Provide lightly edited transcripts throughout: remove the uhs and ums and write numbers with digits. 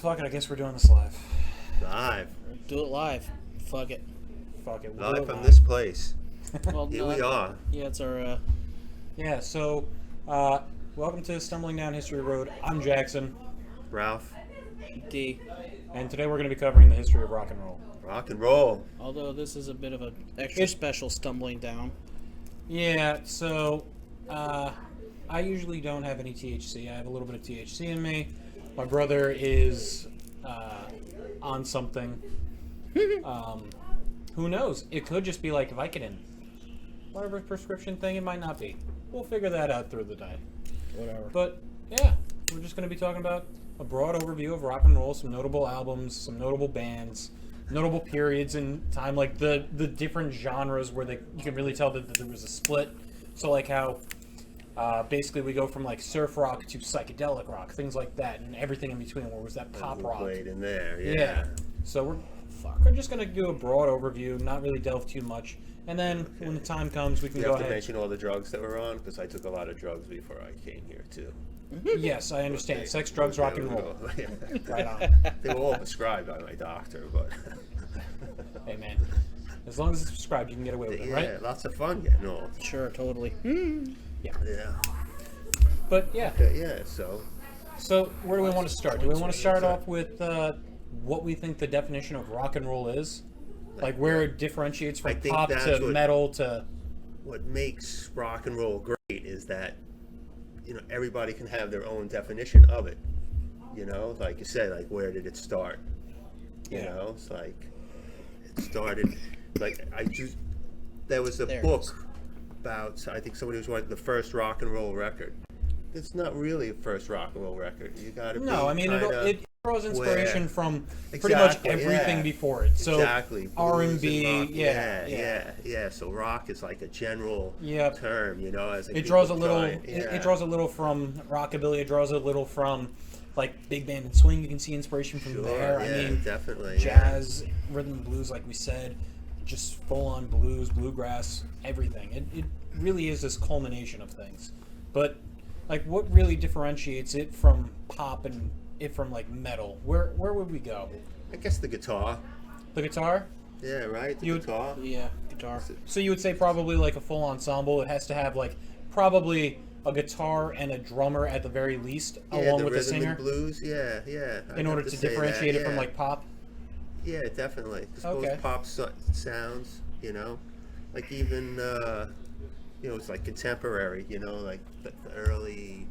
Fuck it, I guess we're doing this live. Live. Do it live. Fuck it. Fuck it. We'll do Live it from live. this place. Well, Here no, we are. Yeah, it's our. Yeah, so, welcome to Stumbling Down History Road. I'm Jackson, Ralph. D. and today we're going to be covering the history of rock and roll. Rock and roll. Although this is a bit of an extra special stumbling down. Yeah, so, I usually don't have any THC. I have a little bit of THC in me. My brother is, on something. Who knows? It could just be like Vicodin. Whatever prescription thing, it might not be. We'll figure that out through the day. Whatever. But, yeah, we're just going to be talking about a broad overview of rock and roll, some notable albums, some notable bands, notable periods in time, like the different genres where you can really tell that there was a split. So, like how basically we go from like surf rock to psychedelic rock, things like that, and everything in between. Where was that pop rock? Played in there. Yeah. So we're just going to do a broad overview, not really delve too much. And then when the time comes, we can You go have to ahead. mention all the drugs that were on, because I took a lot of drugs before I came here, too. Yes, I understand. Sex, drugs, rock, and roll. Yeah. Right on. They were all prescribed by my doctor, but... Hey, man. As long as it's prescribed, you can get away with it, yeah, right? lots of fun getting old. Sure, totally. Yeah. Yeah. But, yeah. Yeah, so... So, where do we want to start? Do we want to start off with what we think the definition of rock and roll is? Like, where it differentiates I from think pop that's to what- metal to... What makes rock and roll great is that, everybody can have their own definition of it. Like you said, like, where did it start? Yeah. It's like, it started, like, there was a There it book is. about, I think somebody was writing the first rock and roll record. It's not really a first rock and roll record. You gotta No, I mean, it draws inspiration where- from pretty much Exactly, everything yeah. before it. So, exactly. Blues R&B, and rock, yeah. yeah. So rock is like a general Yep. term, as It draws a people little. try- It draws a little from rockabilly. It draws a little from like big band and swing. You can see inspiration from Sure, there. yeah, I mean, definitely. jazz, rhythm and blues, like we said, just full on blues, bluegrass, everything. It really is this culmination of things. But like, what really differentiates it from pop and it from like metal? Where would we go? I guess the guitar. The guitar. Yeah, right. The You- guitar. Yeah, guitar. So you would say probably like a full ensemble. It has to have like probably a guitar and a drummer at the very least, Yeah, along the with the rhythm singer, and blues. Yeah, yeah. I'd in order have to say differentiate that, it from yeah. like pop. Yeah, definitely. 'Cause Okay. most pop sounds, like even it's like contemporary. Like the early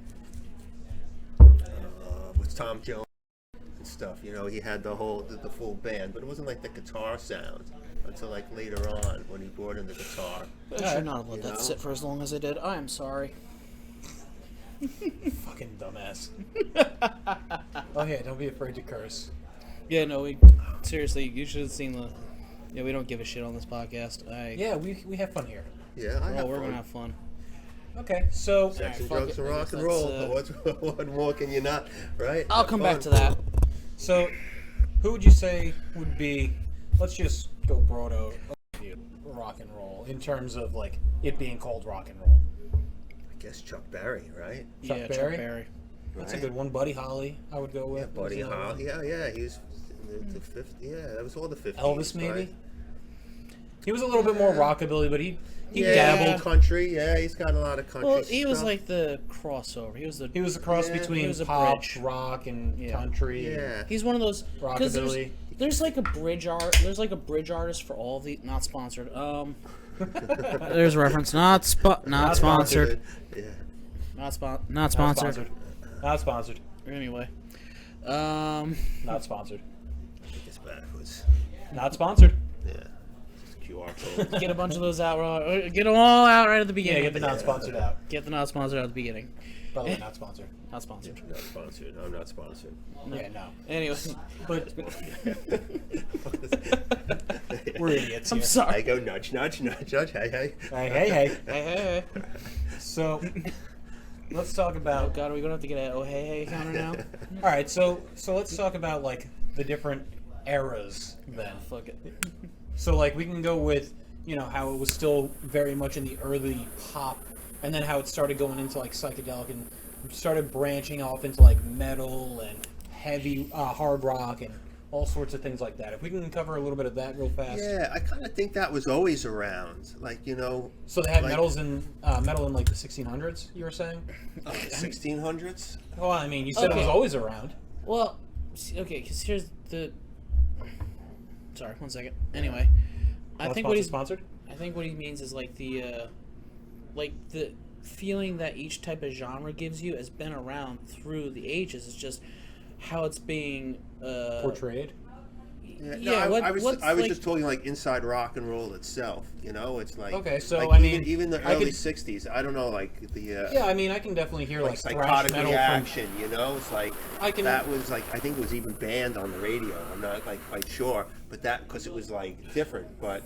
with Tom Jones and stuff. He had the full band, but it wasn't like the guitar sound until like later on when he brought in the guitar. I should not have let You that know? sit for as long as I did. I am sorry. Fucking dumbass. Oh yeah, don't be afraid to curse. Yeah, no, seriously, you should have seen the. Yeah, we don't give a shit on this podcast. Yeah, we have fun here. Yeah, I have we're fun. gonna have fun. Okay, so Sex and fuck drugs it, and I rock guess and that's, roll. What more can you not, right? I'll Have come fun. back to that. so who would you say would be? Let's just go broad overview rock and roll in terms of like it being called rock and roll. I guess Chuck Berry, right? Chuck Yeah, Berry? Chuck Berry. That's a Right? good one. Buddy Holly, I would go with. Yeah, Buddy was another Holly. one. Yeah, he was in the 50s. Yeah, that was all the 50s. Elvis maybe. Right? He was a little bit more rockabilly, but he Yeah, dabbled. country. Yeah, he's got a lot of country Well, he was stuff. like the crossover. He was the. He was a cross Yeah, he between was a pop, bridge. rock, and Yeah. country. Yeah. He's one of those 'cause Rockabilly. There's like a bridge art. There's like a bridge artist for all the not sponsored. There's a reference. Not sponsored. Yeah. Not Not sponsored. sponsored. Not sponsored. Anyway, Not sponsored. I think it's backwards. Not sponsored. Yeah. Just QR code. get a bunch of those out. Get them all out right at the Yeah, beginning. get the not sponsored out. Get the not sponsored out at the beginning. By the way, not sponsored. Not sponsored. Not sponsored. I'm not sponsored. Yeah, no. Anyway, But we're idiots I'm here. I sorry. go nudge, nudge, nudge, nudge. Hey, hey. Hey, hey, hey. Hey. So, let's talk Oh about. God, are we gonna have to get a oh hey counter now? All right, so let's talk about like the different eras then. Fuck it. So like we can go with how it was still very much in the early pop, and then how it started going into like psychedelic and started branching off into like metal and heavy hard rock and all sorts of things like that. If we can cover a little bit of that real fast. Yeah, I kind of think that was always around. Like, you know. So they had like, metal in like the 1600s. You were saying? 1600s. Well, I mean, you said it was Okay. always around. Well, okay, because here's the. Sorry, 1 second. Anyway, I think what he's sponsored. I think what he means is like the feeling that each type of genre gives you has been around through the ages. It's just how it's being Portrayed. Yeah, no, I was like, just talking like inside rock and roll itself. You know, it's like Okay, so, like I mean, even the I early could- '60s. I don't know, like the Yeah, I mean, I can definitely hear like thrash psychotic metal reaction. You know, it's like I can- that was like I think it was even banned on the radio. I'm not like quite sure, but that because it was like different. But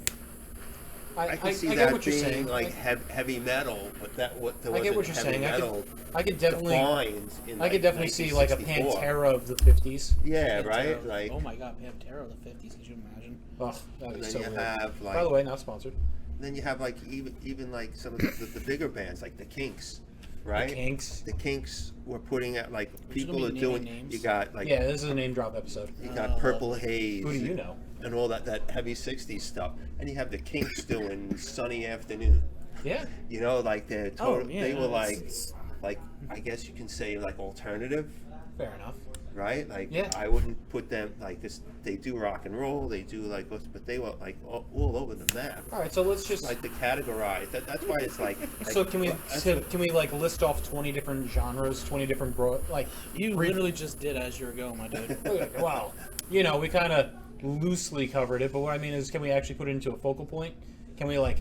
I can see get that what you're being saying. like heavy metal, but that what there I get wasn't what you're heavy saying. metal I could definitely, defined in, I could definitely see like a 1964. Pantera of the 50s. Yeah, Pantera. right. Like Oh my God, Pantera of the 50s. Could you imagine? Ugh, that'd and be then so you weird. have like By the way, not sponsored. then you have like even like some of the bigger bands like the Kinks, right? The Kinks. The Kinks were putting out like gonna people be are naming doing. names? You got like Yeah, this is a name drop episode. you got Purple Haze. Who do you know? And all that heavy '60s stuff, and you have the Kinks doing Sunny Afternoon. Yeah. You know, like they're total, yeah, they were it's- like I guess you can say like alternative, Fair enough. right? Like Yeah. I wouldn't put them like this. They do rock and roll, they do like, but they were like all over the map. All right, so let's just. Like to categorize that's why it's like. So can we that's can we like list off 20 different genres, 20 different like You brief- literally just did as you were going, my dude. Well, you know, we kind of loosely covered it, but what I mean is, can we actually put it into a focal point? Can we like,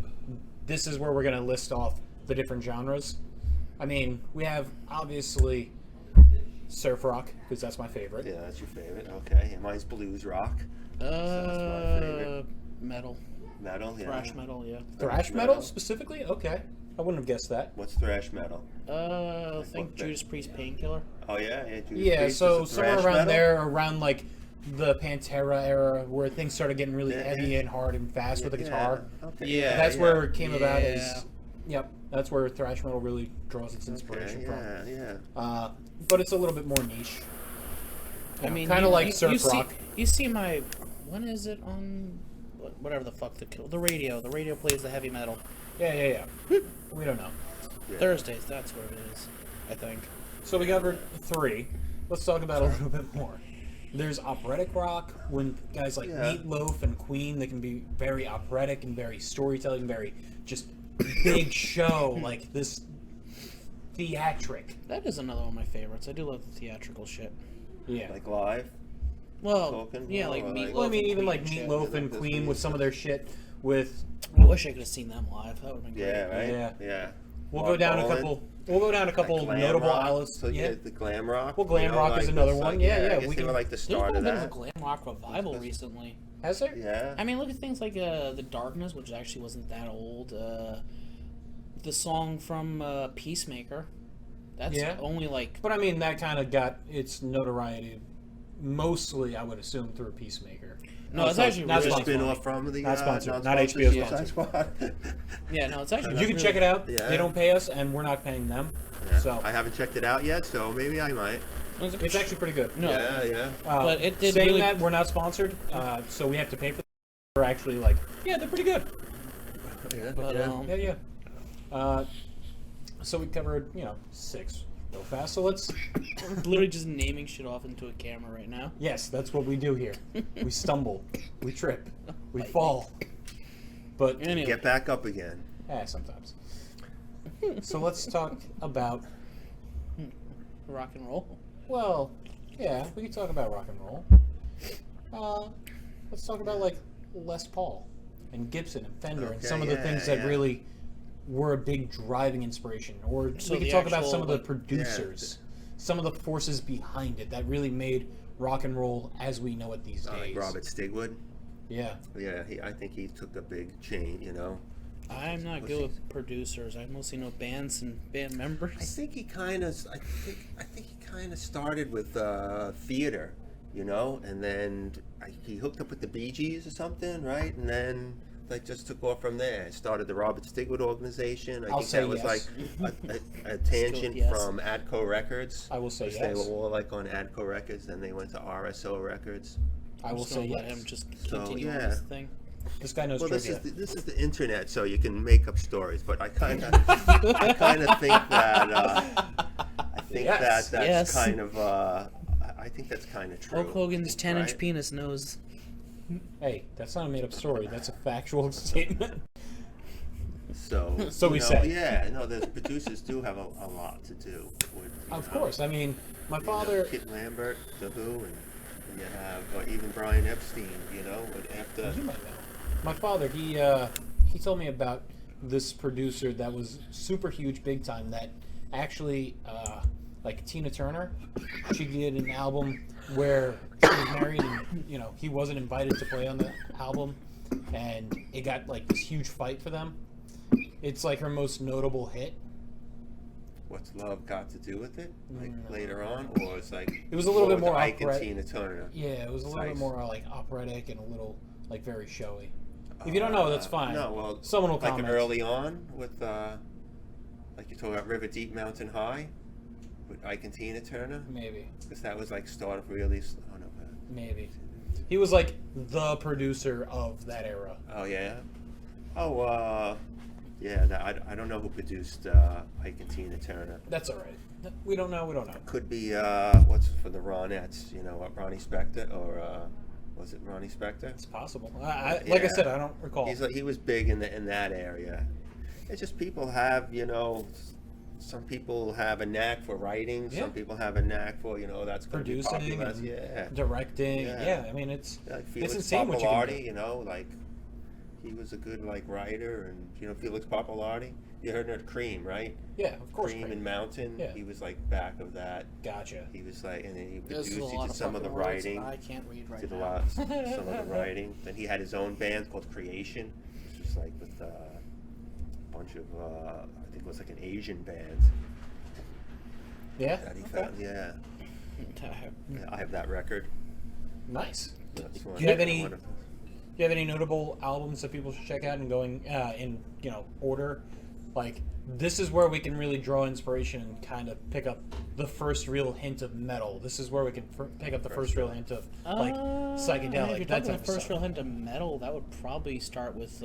this is where we're gonna list off the different genres? I mean, we have obviously surf rock because that's my favorite. Yeah, that's your favorite. Okay, and mine's blues rock. that's my favorite. Metal, Metal, yeah. thrash metal, yeah. Thrash metal specifically? Okay, I wouldn't have guessed that. What's thrash metal? I think what Judas Priest Painkiller. Oh yeah, yeah. Judas Yeah, Priest so is a somewhere thrash around metal? there, around like the Pantera era, where things started getting really Yeah, heavy yeah. and hard and fast with the guitar. Okay. Yeah, That's yeah. where it came about. Yeah. As yep, that's where thrash metal really draws its inspiration Okay, yeah, from. yeah. But it's a little bit more niche. I mean, kind of like surf see, rock. You see my, when is it on, whatever the fuck the radio? The radio plays the heavy metal. Yeah. We don't know. Thursdays, that's what it is. I think. So we covered 3. Let's talk about a little bit more. There's operatic rock, when guys like Yeah. Meatloaf and Queen, they can be very operatic and very storytelling, very just big show, like this theatric. That is another one of my favorites. I do love the theatrical shit. Yeah. Like live. Well, Talking, yeah, or like like- Meatloaf. Well, I mean, and even Queen like and shit. Meatloaf Yeah, and that's Queen the with some of their shit. With I wish I could have seen them live. That would have been great. Yeah, right. Yeah. Yeah. we'll Mark go down Bolan, a couple. We'll go down a couple like glam notable rock. outlets. So you Yeah. get the glam rock. Well, glam rock is another that's one. like- Yeah, yeah, I guess we they were can- like the There's start been a of bit of a that. glam rock revival recently. Has there? Yeah. I mean, look at things like The Darkness, which actually wasn't that old. The song from Peacemaker. That's Yeah. only like... But I mean, that kind of got its notoriety, mostly, I would assume, through Peacemaker. No, it's actually not really Just sponsored. spin off from the Not sponsored. Not non-sponsored HBO Suicide Squad. Yeah, no, it's actually... You can really- check it out. Yeah. They don't pay us, and we're not paying them. Yeah. So I haven't checked it out yet, so maybe I might. it's actually pretty good. No, Yeah. But it did saying really- that we're not sponsored, so we have to pay for them. We're actually like, yeah, they're pretty good. Yeah. But, Yeah. So we covered, 6 real fast. So let's. literally just naming shit off into a camera right now. Yes, that's what we do here. We stumble, we trip, we fall. But Anyway, Get back up again. sometimes. So let's talk about. rock and roll. Well, yeah, we can talk about rock and roll. Let's talk about like Les Paul and Gibson and Fender and Okay, some of the yeah, things that yeah. really were a big driving inspiration. Or So we could the talk about actual, some of the like- producers, some of the forces behind it that really made rock and roll as we know it these days. Like Robert Stigwood. Yeah. Yeah, I think he took a big change, I'm not good with producers. I mostly know bands and band I members. think he kind of, I think he kind of started with theater, and then he hooked up with the Bee Gees or something, right? And then like just took off from there. I started the Robert Stigwood organization. I I'll think say that was yes. like a tangent yes. from Adco Records. I will say Which yes. They were all like on Adco Records, then they went to RSO Records. I will just gonna say let yes. him just So, continue on yeah. his thing. This guy knows Well, this trivia. is the internet, so you can make up stories. But I kind of think that Yes. that's Yes. kind of I think that's kind of true. Hulk Hogan's 10-inch right? penis knows. Hey, that's not a made-up story. That's a factual statement. So So we you know, say. Yeah, no, the producers do have a lot to do with. Of course. I mean, my father. Kit Lambert, The Who, and you have even Brian Epstein. You know, after. You might know. My father, he told me about this producer that was super huge, big time. That actually, like Tina Turner, she did an album where she was married, and he wasn't invited to play on the album, and it got like this huge fight for them. It's like her most notable hit. What's love got to do with it? Like No. later on, or it's like It was a little bit with more Ike and opera- Tina Turner. Yeah, it was a little bit Nice. more like operatic and a little like very showy. If you don't know, that's fine. No, well, Someone will like comment. early on with like you talk about River Deep Mountain High with Ike and Tina Turner, Maybe. because that was like start of really. Oh no. Maybe. He was like the producer of that era. Oh yeah. Oh yeah. I don't know who produced Ike and Tina Turner. That's all right. We don't know. We don't know. Could be what's for the Ronettes? You know what, Ronnie Spector or was it Ronnie Spector? It's possible. Like I Yeah. said, I don't recall. He was big in that area. It's just people have some people have a knack for writing. Yeah. Some people have a knack for that's gonna be Producing popular. and Yeah. directing. Yeah. Yeah. I mean, it's Like Felix insane what you can do. Papalardi, like he was a good writer, and Felix Papalardi. You heard of Cream, right? Yeah, of course. Cream Craig. and Mountain. Yeah. He was like back of that. Gotcha. He was like, and then he This is produced. a He lot did of some of the fucking words writing. I can't read right Did a now. lot, some of the writing. Then he had his own band called Creation, which was like with a bunch of I think it was like an Asian band Yeah. that he Okay. found. Yeah, I have that record. Nice. That's Do you have any? Do you have any notable albums that people should check out and going in order? Like, this is where we can really draw inspiration and kind of pick up the first real hint of metal. This is where we can pick up the first real hint of like If psychedelic. you're That talking type the of first stuff. real hint of metal, that would probably start with.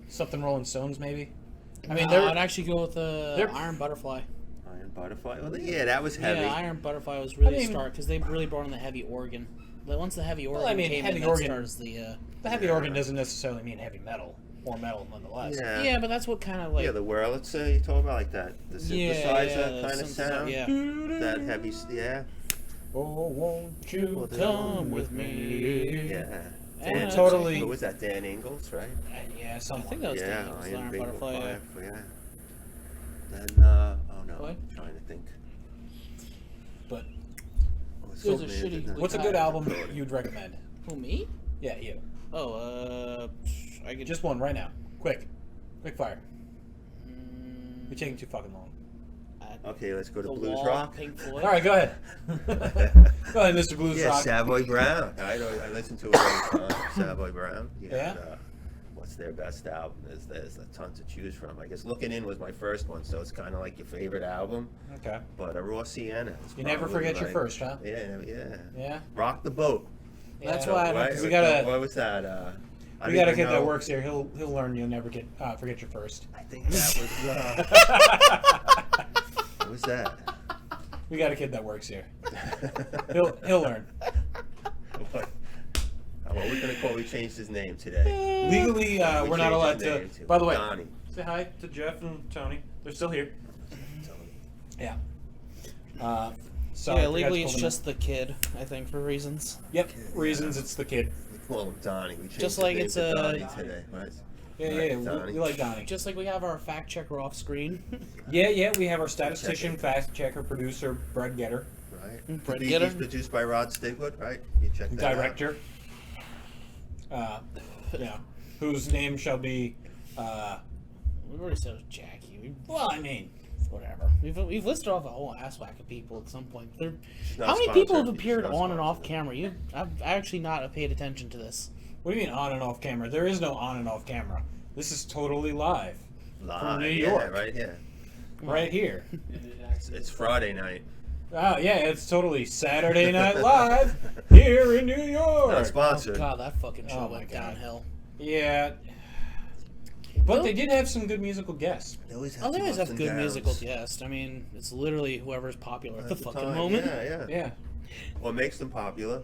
Something Rolling Stones, maybe. I mean, I'd actually go with they're- Iron Butterfly. Iron Butterfly. Well, yeah, that was heavy. Yeah, Iron Butterfly was really I mean- start because they really brought in the heavy organ. Like, once the heavy organ I mean, came heavy in, that organ- starts the. the heavy organ doesn't necessarily mean heavy metal or metal nonetheless. Yeah. Yeah, but that's what kind of like. Yeah, the Wurlitzer you talk about, like that, the synthesizer kind of sound. Yeah. That heavy, yeah. Oh, won't you Come with me. Yeah. And We're totally. What was that, Dan Ingles, right? Yeah, I something. think that was Yeah, the Iron Bingo Butterfly. Yeah. Five, yeah. Then, oh no, What? I'm trying to think. But Oh, it's There's so a many, shitty isn't it? what's a good album you'd recommend? Who, me? Yeah, you. Oh, I could Just one right now. Quick fire. Mm, You're taking too fucking long. Okay, let's go to The Blues Wall, Rock. Pink Floyd. All right, go ahead. Go ahead, Mr. Blues Yeah, Rock. Savoy Brown. I listened to it all the time. Savoy Brown. Yeah? What's their best album? There's a ton to choose from. I guess Looking In was my first one, so it's kind of like your favorite album. Okay. But a Raw Sienna. Is You never probably forget your like- first, huh? Yeah. Yeah. Rock the Boat. That's Yeah. why I Right? because we gotta- What was that? I We don't got a even kid that know. works here. He'll learn you'll never forget your first. I think that was. What was that? We got a kid that works here. He'll learn. What? Well, we're gonna call. We changed his name today. Legally, We we're not changed allowed his to. name By the way, Donnie. say hi to Jeff and Tony. They're still here. Yeah. Sorry, I Yeah, forgot legally to it's pull them just the kid, I think, for reasons. in. Yep. Reasons it's the kid. We call him Donnie. We changed Just his like name it's to a- Donnie today. Right? Yeah, Right, yeah. Donnie. We like Donnie. Just like we have our fact checker off screen. Yeah. We have our statistician, fact checker, producer, Brad Getter, Right. Brett He's Gitter. produced by Rod Stigwood, right? You check that out. director. Yeah. Whose name shall be. We've already said it was Jackie. Well, I mean, Whatever. We've listed off a whole ass whack of people at some point. not How many people have sponsored. appeared She's not on and off sponsored. camera? I've actually not paid attention to this. What do you mean on and off camera? There is no on and off camera. This is totally live. From New York. Yeah, right here. Right here. It's Friday night. Oh, yeah, it's totally Saturday Night Live here in New York. Not sponsored. God, that fucking show Oh my went God. downhill. Yeah. But they did have some good musical guests. They always Oh, they always have some good ups and musical downs. guests. I mean, it's literally whoever's popular at the fucking time, moment. Yeah. Yeah. What makes them popular?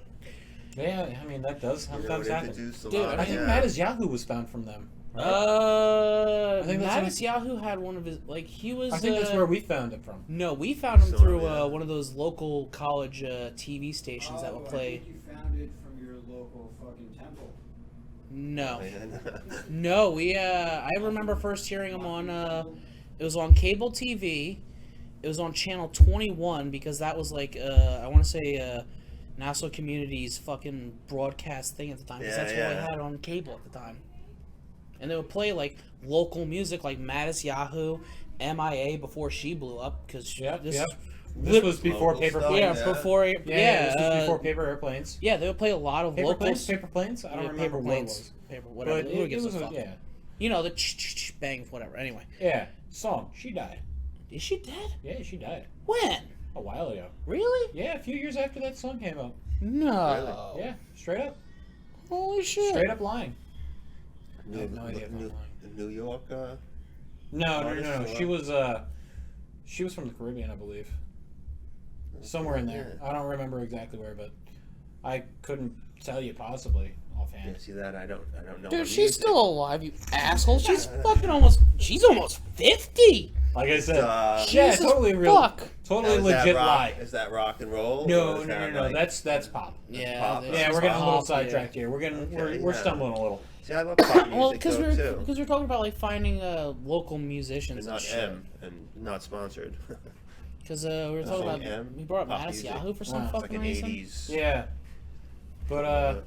Yeah, I mean, that does You know, sometimes it happen. introduced a Dude, lot I of- think yeah. Matt is Yahoo was found from them. Right? I think that's Mattis Yahoo had one of his, like, he was. I think that's where we found it from. No, we found him So, through yeah. one of those local college TV stations that would play. I think you found it from your local fucking temple. No, Man. no, we. I remember first hearing him on. It was on cable TV. It was on channel 21 because that was like I want to say Nassau Community's fucking broadcast thing at the time because Yeah, that's what we yeah. had on cable at the time. And they would play like local music like Mattis Yahoo, MIA before she blew up because Yep, this. yep. This was before Local paper stuff. planes. Yeah, Yeah. before Yeah, yeah, this was before paper airplanes. yeah, they would play a lot of Paper local planes? Paper planes? I don't yeah, remember paper what it planes, was. paper whatever. But Who it gives was a a, fuck? yeah. You know the bang whatever. Anyway, Yeah. Song. She died. is she dead? Yeah, she died. When? A while ago. Really? Yeah, a few years after that song came out. No. Yeah, straight up. Holy shit. Straight up lying. New, I have no idea if I'm lying. New York. No. Artist or She was from the Caribbean, I believe. Somewhere in there. Yeah. I don't remember exactly where, but I couldn't tell you possibly Yeah, offhand. see that? I don't know. Dude, her she's music. still alive, you asshole. She's fucking almost. She's almost 50. Like I said, Uh, yeah, Jesus totally real, fuck. totally Now, is that legit rock- lie. Is that rock and roll? No, or is no, that, no. like- That's pop. Yeah, pop. this Yeah, is we're getting a little pop, yeah. sidetracked here. We're Okay, we're yeah. stumbling a little. See, I love pop music Well, because though, too. we're talking about like finding local musicians And and not shit. M and not sponsored. Because we were talking Song about M, we brought up pop Mattis music. Yahoo for some Wow. It's like fucking an reason. 80s. Yeah, but all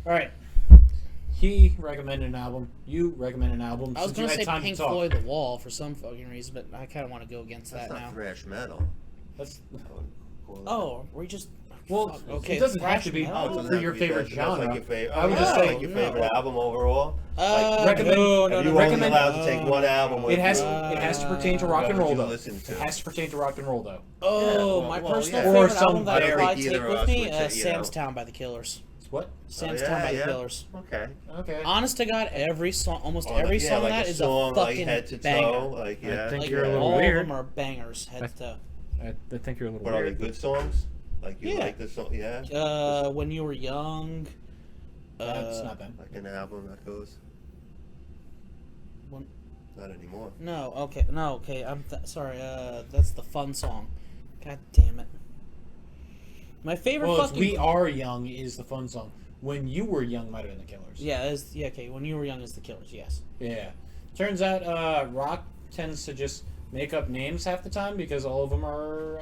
right. He recommended an album. You recommended an album. I was since you gonna had say time Pink to talk. Floyd, The Wall, for some fucking reason, but I kind of want to go against That's that not now. thrash metal. That's, I would call it. Oh, we just. well, Fuck, okay. it doesn't have thrash to be metal? it doesn't for have your to be favorite thrash metal. It's genre. like your favorite, I would yeah, just it's say like your favorite album overall. recommend. No, If you recommend- only allowed to take one album with It has you, it has to pertain to rock what and would roll you though. listen to? It has to pertain to rock and roll though. Oh, Yeah, my well, personal yeah. Or favorite some- album that I I'd don't probably think take either of with us me, would take, Sam's know. Town by the Killers. What? Sam's Oh, Town by the yeah. Killers. Okay. Okay. Honest to God, every song, almost Oh, every yeah, song like on that a is song, a fucking like head to banger. toe, like yeah. think Like, you're a little all weird. of them are bangers, head to toe. I think you're a little But are they weird. good songs? Like you Yeah. like the song? Yeah. When You Were Young. That's not bad. Like an album that goes. When- Not anymore. No, okay, I'm sorry. That's the fun song. God damn it. My favorite Well, it's fucking. We Are Young is the fun song. When You Were Young might have been the Killers. Yeah, okay. When You Were Young is the Killers. Yes. Yeah. Turns out rock tends to just make up names half the time because all of them are,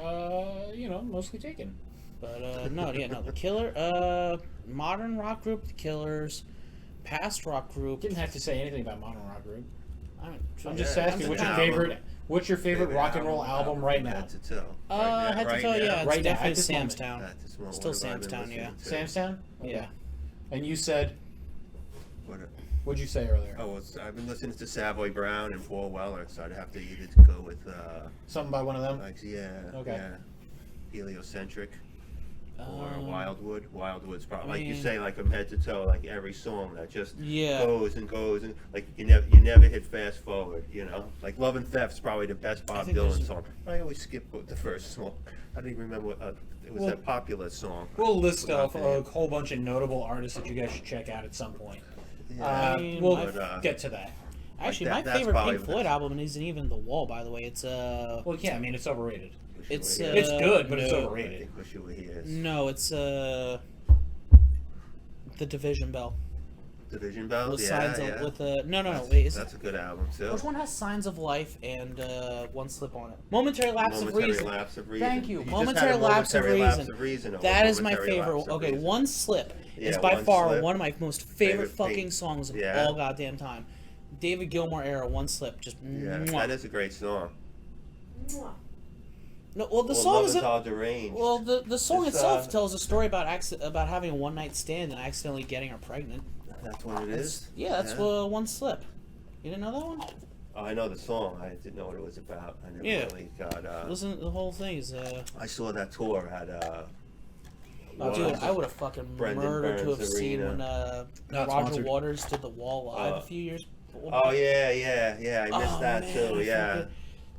mostly taken. But no, the Killer. Modern rock group, the Killers. Past rock group. Didn't have to say anything about modern rock group. I'm just Yeah, asking, it's what's an your album. what's your favorite rock and roll album right now? Head to toe. Head to toe. Yeah, it's Right now, definitely at this Sam's moment. Town. At this moment, Still what have I been Sam's Town, listening yeah. to? Sam's Town? Okay. Yeah. And you said, What? what'd you say earlier? Oh, well, I've been listening to Savoy Brown and Paul Weller, so I'd have to either go with Something by one of them? like Okay. yeah, heliocentric. Or Um, Wildwood. Wildwood's probably like you mean- say, like from head to toe, like every song that just Yeah. goes and goes and like you never hit fast forward, you know. Like Love and Theft's probably the best Bob think Dylan there's- song. I always skip the first song. I don't even remember what it was Well, that popular song. We'll list Without off the a name. whole bunch of notable artists that you guys should check out at some point. Yeah. I mean, We'll my- get to that. Actually, that- my that's favorite probably Pink the Floyd best. album isn't even The Wall, by the way. It's Well, yeah, I mean, it's overrated. Wish you it's, were here. It's good, but it's no. I overrated. think Wish You Were Here. no, it's The Division Bell. Division Bells, With yeah, Signs yeah. of with no, that's, wait, is that's a good album too. which one has Signs of Life and One Slip on it? Momentary Lapse of Momentary Reason. Lapse of Reason. Thank you. He just Momentary had a Lapse of Momentary Lapse Reason. of Reason over That is my Momentary favorite. Lapse of Okay, Reason. One Slip is Yeah, by One far Slip. one of my most favorite Favorite fucking Pink. songs of Yeah. all goddamn time. David Gilmour era, One Slip, just Yeah, mwah. that is a great song. No, well the Well, song Love is is all deranged. well the song It's, itself tells a story about about having a one night stand and accidentally getting her pregnant. That's what it is. Yeah, that's One Slip. You didn't know that one? Oh, I know the song. I didn't know what it was about. I never Yeah. really got. Listen, the whole thing is. I saw that tour at. Dude, I would have fucking Brendan murdered to have Burns seen Arena. when Not Roger sponsored. Waters did the Wall live a few years. Oh yeah. I missed that man, too. I Yeah. forget.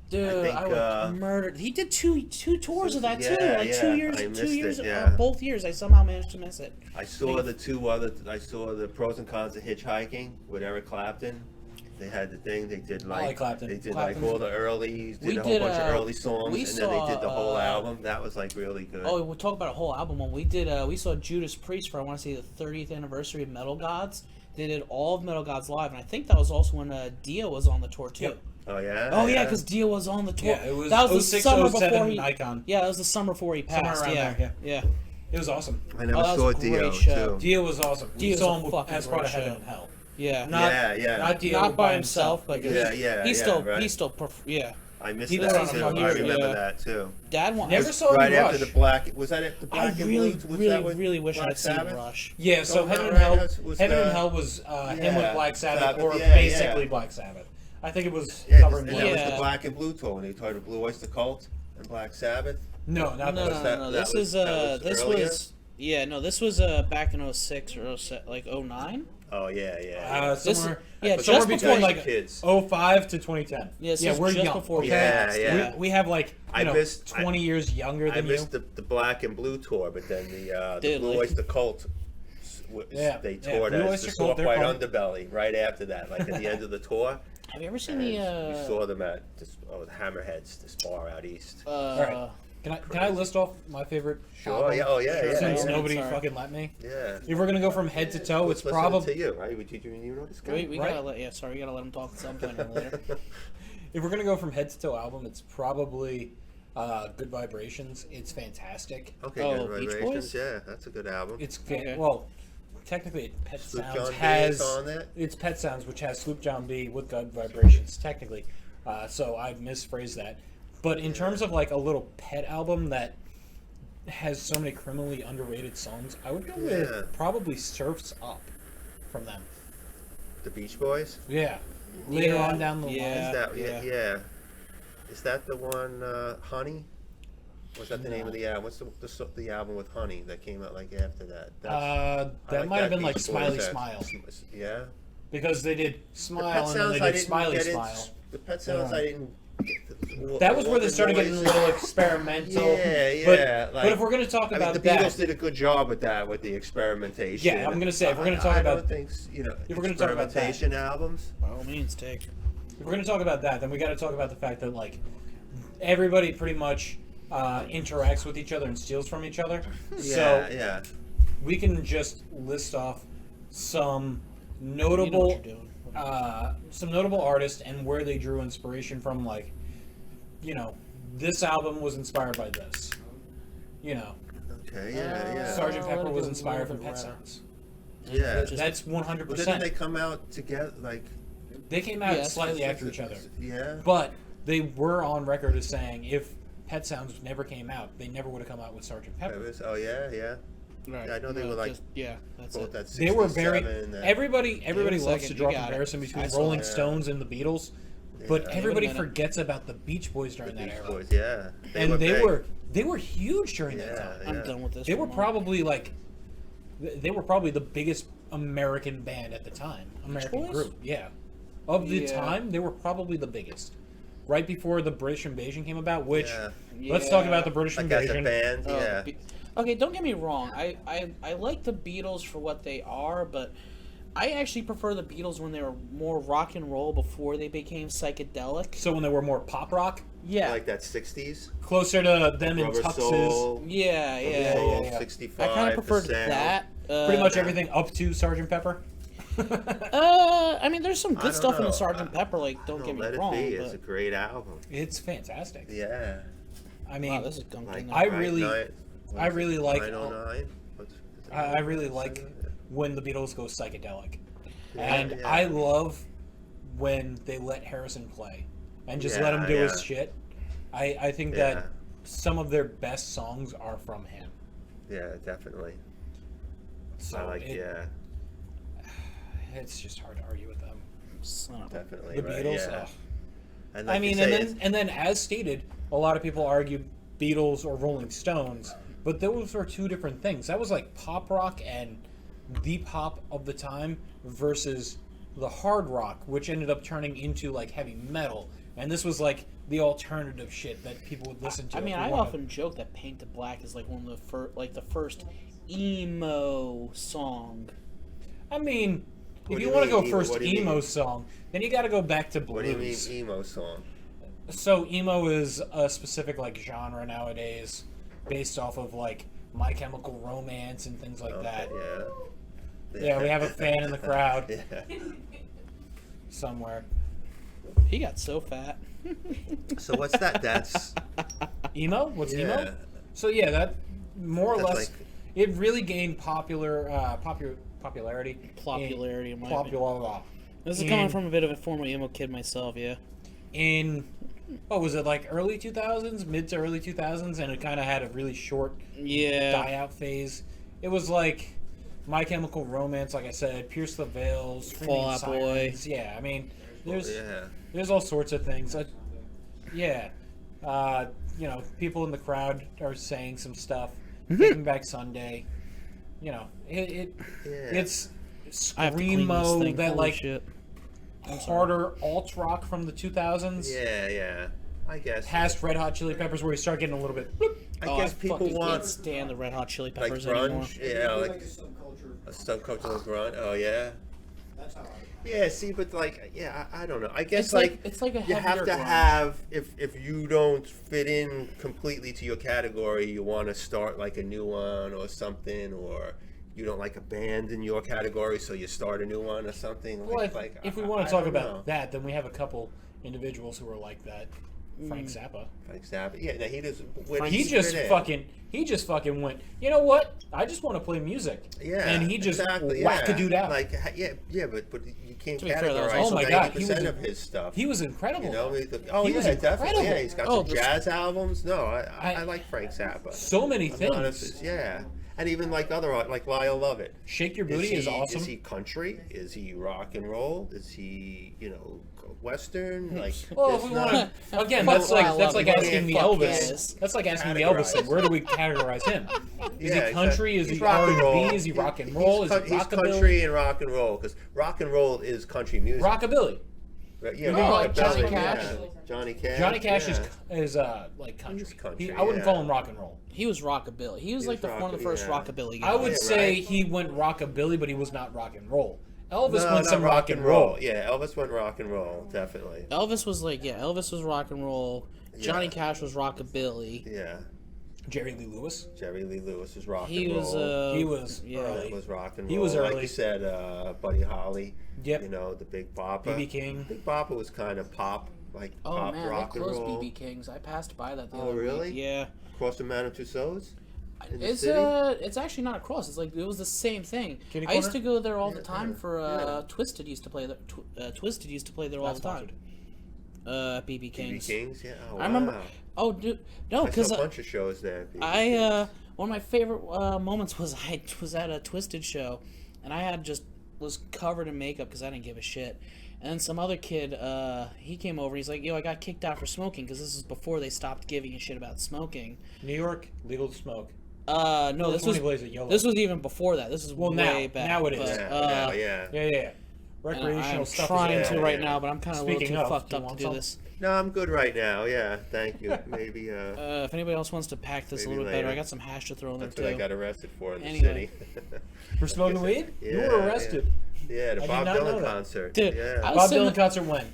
Dude, think, I would have murdered. He did two tours of that too. Yeah, Like yeah, 2 years, I 2 missed years, it, yeah. both years. I somehow managed to miss it. I saw the two other. I saw the pros and cons of hitchhiking with Eric Clapton. They had the thing. They did like Clapton. They did Clapton's like all the early. We Did a did, whole bunch of early songs, we and then they did the saw, whole album. That was like really good. Oh, we'll talk about a whole album. When we did, we saw Judas Priest for I want to say the 30th anniversary of Metal Gods. They did all of Metal Gods live, and I think that was also when Dio was on the tour too. Yep. Oh yeah. Oh yeah, because Dio was on the tour. Yeah, it was that was the 06, summer 07 before he. Icon. Yeah, that was the summer before he Somewhere passed. around Yeah, there, yeah. It was awesome. I never that was saw a great Dio show. too. Dio was awesome. We Dio's saw a him fucking as part of great Heaven show. and Hell. Yeah. Not, Yeah. Not Dio Not by himself, but Yeah, he's yeah, still right. yeah. I missed He that was too. on I Rush, remember yeah. that too. Dad wants. Never saw Right him after Rush. the Black. Was that it? The I Black and really, Blue? Was really, that with really wish Black I'd seen Sabbath? Rush. Yeah, so Oh, Heaven and right, Hell, was Heaven the- and Hell was him with Yeah, Black Sabbath, Sabbath, or yeah, basically yeah. Black Sabbath. I think it was Yeah, covering and one. that was Yeah. the Black and Blue tour when they toured the Blue Oyster Cult and Black Sabbath. No, not No, those. no, that- no. that This was- is that was this earlier? was yeah, no, this was back in 06 or 07, like 09. Oh yeah. Somewhere, yeah, somewhere just between before like kids. 05 to 2010. Yeah, this yeah, was we're just young. before okay? we Yeah, yeah. We have like I missed- 20 years younger I than you. missed the Black and Blue tour, but then the Dude, Blue like- Oyster Cult. Yeah, They yeah, toured Blue as Oyster the Cult, Soft they're White fun. Underbelly right after that, like at the end of the tour. Have you ever seen And the you saw them at this, the Hammerheads, this bar out east. All right. Can I list off my favorite? Sure. album? Yeah. Oh yeah. Sure. Yeah. Since Yeah. nobody Sorry. fucking let me. Yeah. If we're gonna go from head to toe, Let's it's listen probably to you, right? You know this guy. we Right. gotta let we gotta let him talk at some point or later. if we're gonna go from head to toe album, it's probably Good Vibrations. It's fantastic. Okay, Oh, Good Beach Vibrations. Boys? Yeah, that's a good album. It's Okay. well, technically Pet Sloop Sounds John B has is on that? it's Pet Sounds, which has Sloop John B with Good Vibrations technically. So I misphrased that. But in terms of like a little pet album that has so many criminally underrated songs, I would go Yeah. with probably Surf's Up from them. The Beach Boys. Yeah. Later Yeah, on down the yeah. line. Is that yeah. yeah? Is that the one Honey? Was that the name of the album? What's the album with Honey that came out like after that? I That like might have been Beach like Boys Smiley that. Smile. Yeah. Because they did The Smile and then they did Smiley Smile. The Pet Sounds I didn't. That was where they started getting a Noise. little experimental. Yeah, But, yeah. but if we're going to talk I mean, about the that, Beatles did a good job with that, with the experimentation. Yeah, I'm gonna say, if we're gonna talk I about- don't think if we're gonna talk about that- experimentation albums. By all means, take. if we're going to talk about that, then we got to talk about the fact that like everybody pretty much interacts with each other and steals from each other. Yeah, So yeah. we can just list off some You know what notable you're doing. some notable artists and where they drew inspiration from. Like, you know, this album was inspired by this. You know, Okay, yeah, yeah. Sgt. let Pepper it was go inspired a from little Pet bit rather. Sounds. Yeah. Just- That's 100%. But didn't they come out together? Like, They came out Yeah, slightly it's- after each other. yeah. But they were on record as saying if Pet Sounds never came out, they never would have come out with Sgt. Pepper. Oh yeah, yeah. Right. Yeah, I know they No, were like just, yeah, that's both it. that. They were very 67 and- everybody Give it a loves to second, draw you got it. comparison between I saw Rolling that. Stones and the Beatles, but Yeah. everybody Give it a minute. forgets about the Beach Boys during the that Beach era. Boys, yeah. And they big. were huge during that Yeah, time. I'm yeah. done with this. They for were a moment. probably like they were probably the biggest American band at the time. American Boys? group, yeah. Of the Yeah. time, they were probably the biggest. Right before the British invasion came about, which Yeah. let's talk Yeah. about the British Like as a invasion. band, Oh, yeah. the Be- okay, don't get me wrong. I like the Beatles for what they are, but I actually prefer the Beatles when they were more rock and roll before they became psychedelic. So when they were more pop rock, Yeah. Like that 60s. closer to them in Rubber tuxes. Soul. yeah, Rubber yeah. Soul, yeah. 65. I kind of preferred the Sound. that. Pretty much everything up to Sgt. Pepper. I mean, there's some I good don't stuff in the know. Sgt. Pepper. Like, don't No, get me Let wrong. It Be is a But, great album. It's fantastic. Yeah. I mean, wow, this is gunk Like, in there. I really- what I is it, really like- 909? I really like when the Beatles go psychedelic, Yeah, and yeah. I love when they let Harrison play and just let him Yeah, do his yeah. shit. I think Yeah. that some of their best songs are from him. Yeah, definitely. So I like, it- yeah. it's just hard to argue with them. Son of a- Definitely. The right? Beatles. Yeah. Ugh. And like I mean, you say, and then as stated, a lot of people argue Beatles or Rolling Stones, but those were two different things. That was like pop rock and the pop of the time versus the hard rock, which ended up turning into like heavy metal. And this was like the alternative shit that people would listen to. I mean, if we I wanna- often joke that Paint to Black is like one of the first emo song. I mean, What if do you you want to mean, go emo? first What do you emo mean? song, then you got to go back to blues. what do you mean emo song? So emo is a specific like genre nowadays, based off of like My Chemical Romance and things like that. Yeah. Yeah, we have a fan in the crowd Yeah. somewhere. He got so fat. So what's that? That's Emo? What's yeah. emo? So yeah, that more or That's less, like- it really gained popularity. Popularity, in my Popular. This is coming from a bit of a former emo kid myself, yeah. In what was it, like early 2000s, mid to early 2000s, and it kind of had a really short Yeah. die out phase. It was like My Chemical Romance, like I said, Pierce the Veil, Screaming Fall Out Boy. Sirens. Yeah, I mean, there's Yeah. there's all sorts of things. Yeah, you know, people in the crowd are saying some stuff. Taking Back Sunday. You know, Yeah. it's I have to clean this screamo, thing. that Holy like shit. harder alt rock from the 2000s. Yeah. I guess. Past Red Hot Chili Peppers, where you start getting a little bit. bloop. I Oh, guess I people fucking can't want stand the Red Hot Chili like Peppers grunge. anymore. Yeah, Like like a subculture. a subcultural grunt. Oh yeah. That's how I. Yeah. See, but like, yeah, I don't know. I guess It's like like it's like a you have heavier to grunge. have if you don't fit in completely to your category, you want to start like a new one or something, or you don't like a band in your category, so you start a new one or something. Well, if we want to talk don't about know. that, then we have a couple individuals who are like that. Frank Zappa. Frank Zappa. Yeah, no, he does. He just fucking went. You know what? I just want to play music. Yeah, And he just exactly, whack-a-dood out. Like, yeah, but you can't To be fair, that was categorize also- Oh my God, he 90% was- of his stuff. He was incredible. You know, He yeah, was definitely. incredible. Yeah, he's got Oh, some there's- jazz albums. No, I like Frank Zappa. So many I'm things. honest, yeah, and even like other art, like Lyle Lovett. Shake Your Booty is awesome. Is he country? Is he rock and roll? Is he, Western? Like, Well, if there's we not- want to, again, Fuck that's like Lyle that's like Lovett. asking me Fuck Elvis. yes. That's like asking me Categorize. Elvis. Where do we categorize him? Is Yeah, he country? Is he's he rock and R&B? roll. Is he rock and roll? Is he He's rockabilly? country and rock and roll, because rock and roll is country music. Rockabilly. Right, yeah, You mean like rockabilly, Johnny yeah. Cash? Johnny Cash. Johnny Cash yeah. is like country. He's country, I wouldn't yeah. call him rock and roll. He was rockabilly. He was like was one of the first yeah. rockabilly guys. I would Yeah, say right. he went rockabilly, but he was not rock and roll. Elvis No, went not some rock and roll. Yeah, Elvis went rock and roll, definitely. Elvis was Elvis was rock and roll. Johnny Yeah. Cash was rockabilly. Yeah, Jerry Lee Lewis. Jerry Lee Lewis was rock He and was roll. He was yeah. early. Was rock and roll. He was Like early. you said, Buddy Holly. Yep. You know, the Big Bopper. B.B. King. Big Bopper was kind of pop, like Oh pop man, they rock and closed roll. BB King's. I passed by that the Oh, other really? week. Yeah. Across the Madame Tussauds? In the It's city? it's actually not across. It's like it was the same thing. Kitty I used corner? to go there all Yeah, the time yeah, for yeah. Twisted used to play there. Twisted used to play there all That's the time. BB BB King's. King's? Yeah. Oh, I remember. wow. Oh, dude, no, I because saw a bunch of shows there. BB I King's. one of my favorite moments was I was at a Twisted show, and I had was covered in makeup because I didn't give a shit. And then some other kid, he came over. He's like, "Yo, I got kicked out for smoking because this is before they stopped giving a shit about smoking." New York, legal to smoke. No, this was 20 Blaze at YOLO. this was even before that. This is Well, way now- back. now it is. but, Yeah, yeah. Yeah. and Recreational I'm stuff. trying is to yeah, right yeah. now, but I'm kind of a little Speaking too of, fucked do you up to want do some? this. No, I'm good right now. Yeah, thank you. Maybe If anybody else wants to pack this a Maybe little bit better, later. I got some hash to throw in there that's what I too. got arrested for in the Anyway. city. For smoking weed? You were arrested. Yeah, the I did Bob not know Dylan that. concert. Dude, yeah, I was Bob sitting- Dylan concert when?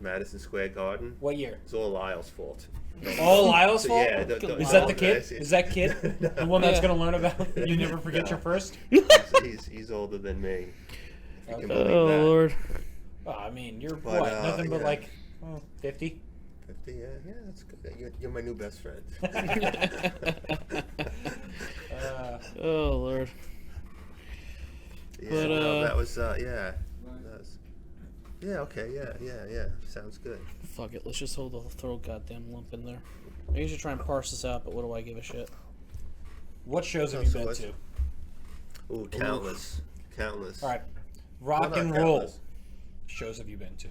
Madison Square Garden. What year? It's all Lyle's fault. All Lyle's fault? Yeah, Is that the kid? Is that kid? The one that's Yeah. going to learn about you never forget your first? He's older than me. If you can Okay. believe that. Lord. Oh, I mean, you're But, what? Nothing but yeah. like 50? 50, yeah, that's good. You're my new best friend. Oh Lord. Yeah, But, no, that was yeah. That was, yeah, okay, yeah. Sounds good. Fuck it. Let's just hold the throat goddamn lump in there. I usually try and parse this out, but what do I give a shit? What shows have Oh, you so been what's- to? Ooh, countless. All right. rock not and roll countless. shows have you been to?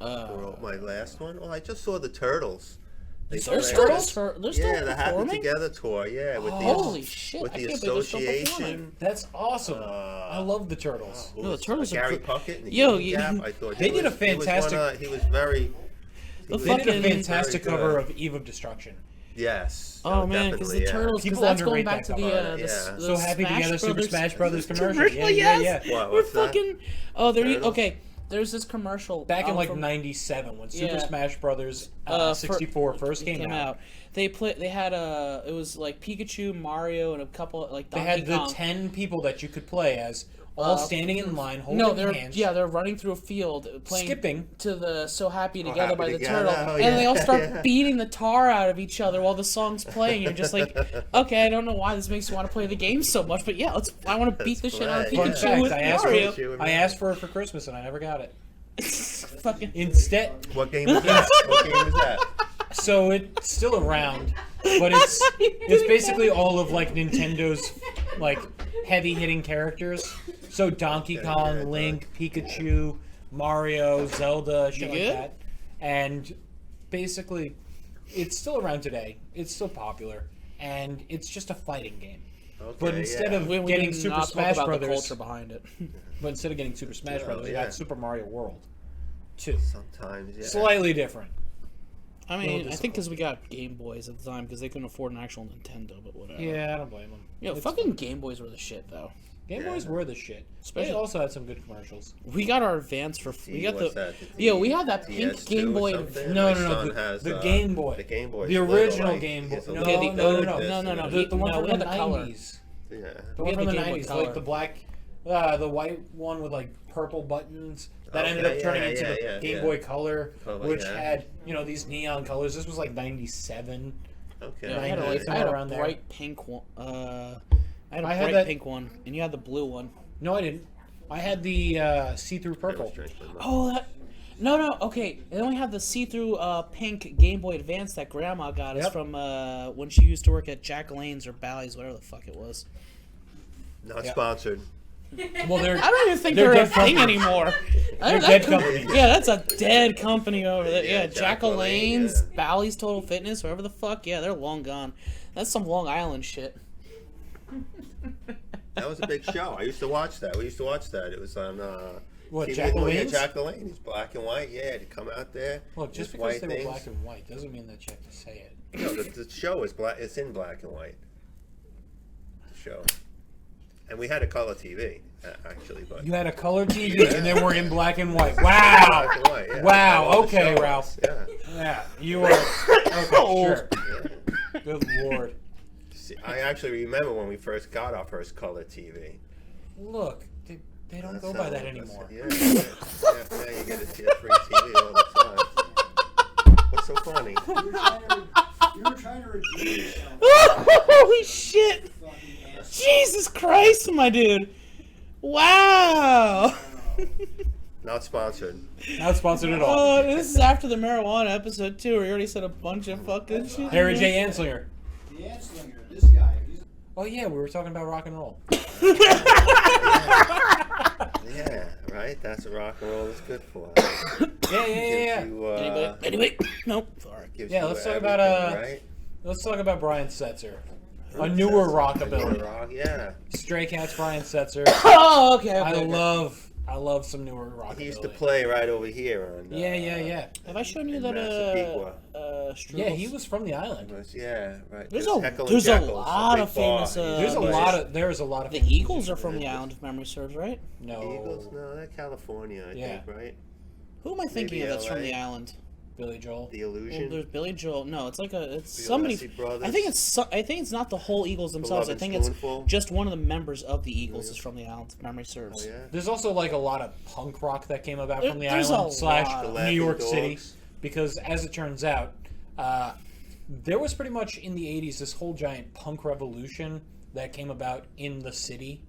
My last one? Well, I just saw the Turtles. They There's played- still, they're still Yeah, the Happy performing? Together tour. Yeah, with Holy the shit, with I the can't believe they're still association. That's awesome. I love the Turtles. Who No, the was- Turtles are Gary gr- Puckett. And the Yo, Union you- Gap. I thought They he did a was- he was fantastic- He was very. The They did a fucking- fantastic Very cover good. of Eve of Destruction. Yes. Oh man, because the definitely, yeah. Turtles, because People that's going underrate back to that the, cover. the, Yeah. s- the So Happy Smash Together Super Brothers Smash Brothers commercial. commercial. Yeah, Yes, yeah, What, we're what's that? fucking. Oh, there. Turtles? Okay, there's this commercial Back in like from, '97 when Super Yeah. Smash Brothers for- 64 first came out. They had it was like Pikachu, Mario, and a couple like They Donkey had the Kong. 10 people that you could play as, all standing in line, holding No, they're hands. they're running through a field playing Skipping. to the "So Happy Together" Happy by the Together, Turtle, oh, and they all yeah, start yeah. beating the tar out of each other while the song's playing. You're just like, okay, I don't know why this makes me want to play the game so much, but yeah, I want to beat the That's shit out of right. Fun Pikachu fact, with I asked, Mario. for- I asked for it for Christmas and I never got it. Fucking. Instead, What game is that? What game is that? so it's still around, but it's basically all of like Nintendo's like heavy hitting characters. So Donkey Kong, yeah, Link, Pikachu, Mario, Zelda, shit like good? that. And basically, it's still around today. It's still popular, and it's just a fighting game. Okay, But instead yeah. of We getting did Super not Smash talk about Brothers, the culture behind it. but instead of getting Super Smash Oh, Brothers, we yeah. got Super Mario World 2. Sometimes, yeah. Slightly different. I Little mean, I think because we got Game Boys at the time because they couldn't afford an actual Nintendo, but whatever. Yeah, I don't blame them. Yo, fucking Game Boys were the shit though. Game Boys were the shit. Especially- They also had some good commercials. We got our Advance for we got What's the that? yo we had that pink DS2 Game or Boy. something? No, My no, no, son the- has, the Game Boy. The Game Boy. The original Game Boy. No, Yeah, the- no, no, no, no. The one No, from we the had the color. 90s. Yeah. The We one had from the the Game Boy 90s, Color. like the black, the white one with like purple buttons that Okay, ended up turning yeah, into the yeah, Game yeah. Boy Color, Color, which yeah. had these neon colors. This was like '97. Okay. Yeah, I had a, Nice. I had a Around there. bright pink one. I had a I had bright that- pink one, and you had the blue one. No, I didn't. I had the see-through purple. Oh, that. No. Okay, and then we had the see-through pink Game Boy Advance that Grandma got us Yep. from when she used to work at Jack Lane's or Bally's, whatever the fuck it was. Not Yeah. sponsored. Well, they're I don't even think They're they're a dead thing companies. anymore. They're That dead could- companies. Yeah, that's a dead company over there. Yeah, Yeah, Jack Jack Lane's, LaLanne, yeah. Bally's Total Fitness, whatever the fuck. Yeah, they're long gone. That's some Long Island shit. That was a big show. I used to watch that. We used to watch that. It was on What, TV. Jack Yeah, LaLanne's? Jack LaLanne. He's black and white. Yeah, to come out there. Look, just with because white they were things. black and white doesn't mean that you have to say it. No, the show is black. It's in black and white. The show, and we had a color TV actually, but You had a color TV and they were in black and white. Wow. black and white. Yeah. Wow, All the okay, shows, Ralph. Yeah. Yeah, you are. Okay, sure. yeah. Good lord. See, I actually remember when we first got our first color TV. Look, they don't go That's by how- that that's- anymore. Yeah, now you get a free TV all the time. What's so funny? You were trying to redeem yourself. Holy shit! Fucking ass. Jesus Christ, my dude! Wow! Not sponsored. Not sponsored at all. Oh, this is after the marijuana episode too, where you already said a bunch of fucking shit. Harry J. Anslinger. The Anslinger, this guy, he's Oh yeah, we were talking about rock and roll. Yeah, right. That's what rock and roll is good for. Yeah, yeah. Gives you, Anybody? Nope. Sorry. gives Yeah, you let's talk about, everything, right? Let's talk about Brian Setzer. A newer rockabilly. Rock, yeah. Stray Cats Brian Setzer. Oh, okay. I love some newer rockabilly. He used to play right over here on. Yeah. Have I shown you in that? Massapequa. Yeah, he was from the island. Yeah, right. There's There's a- Heckle and there's a Jekyll's, lot big of famous, bar. There's a Yes. lot of. There is a lot of. The famous Eagles are musicians. from the island, if memory serves, right? No. Eagles? No, they're California, I Yeah. think, right? Who am I thinking Maybe of that's from LA. the island? Billy Joel. The Well, Illusion. there's Billy Joel. No, it's like it's The somebody. Alessi Brothers. I think it's not the whole Eagles themselves. I Beloved think it's Spoonful. just one of the members of the Eagles is from the island, if memory serves. Oh, yeah. There's also like a lot of punk rock that came about from the There's a island slash lot. The New Laughing York City, Dogs. because as it turns out, there was pretty much in the '80s this whole giant punk revolution that came about in the city,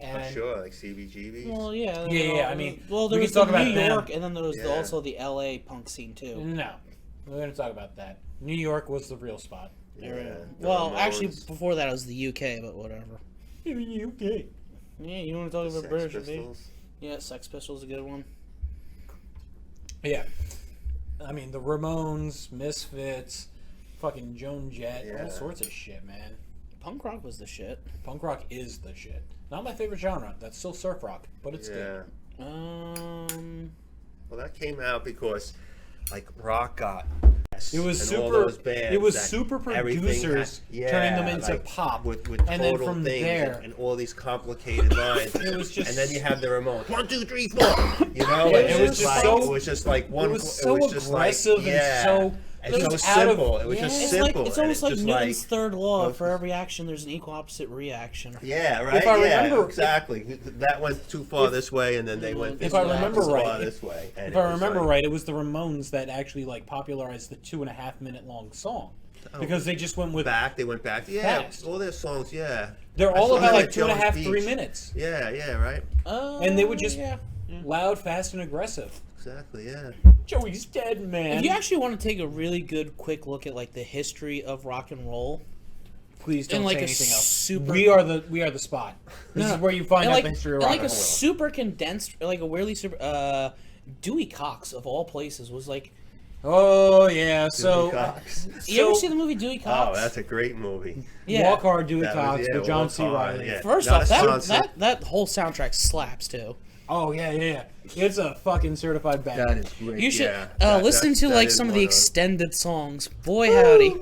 I'm and sure, like CBGBs. Well, yeah. Yeah, I mean, well, we there can was talk the about New them. York, and then there was Yeah. also the LA punk scene too. no, we're gonna talk about that. New York was the real spot. Yeah. Well, the actually, Ramones, before that it was the UK, but whatever. UK. Yeah, you want to talk about Sex British, dude? Pistols. Yeah, Sex Pistols is a good one. Yeah. I mean, the Ramones, Misfits, fucking Joan Jett, Yeah. all sorts of shit, man. Punk rock was the shit. Punk rock is the shit. Not my favorite genre. That's still surf rock, but it's Yeah. good. Well, that came out because, like, rock got. It was and super. all those bands It was that super everything producers had- turning them into like, pop, with and then total from things there, and all these complicated lines. It was just- and then you have the remote 1, 2, 3, 4. You know, Yeah, it it was was just like so- it was just like one. it was so just aggressive like, and yeah, so- and it so was out of- simple. It was yeah. just It's simple. like it's and almost like just Newton's third law: well, for every action, there's an equal opposite reaction. Yeah, right. If I yeah, remember- exactly. That went too far this way, and then they went. If I remember too far right, this way. And if it I was remember like- right, it was the Ramones that actually like popularized the 2.5 minute long song because they just went with. They went back. Yeah, Fast. all their songs. Yeah, They're I all saw about that like at 2.5, Jones 3 Beach. minutes, Yeah, right. and they would just Yeah. loud, fast, and aggressive. Exactly. Yeah. Joey's dead, man. If you actually want to take a really good, quick look at like the history of rock and roll, Please don't in, like, say a anything else. super- We are the spot. This is where you find and out like, the history of and rock like a and roll. super condensed, like a weirdly super. Dewey Cox of all places was like. Oh yeah, so Dewey Cox. You ever So- see the movie Dewey Cox? Oh, that's a great movie. yeah. Walk Hard, Dewey That was- Cox yeah, with John Walk C. Hard, Riley. yeah. First Not off, a sponsor. that whole soundtrack slaps too. Oh yeah. It's a fucking certified bang. That is great. You should yeah. listen to That like is some of the one extended songs. Boy howdy.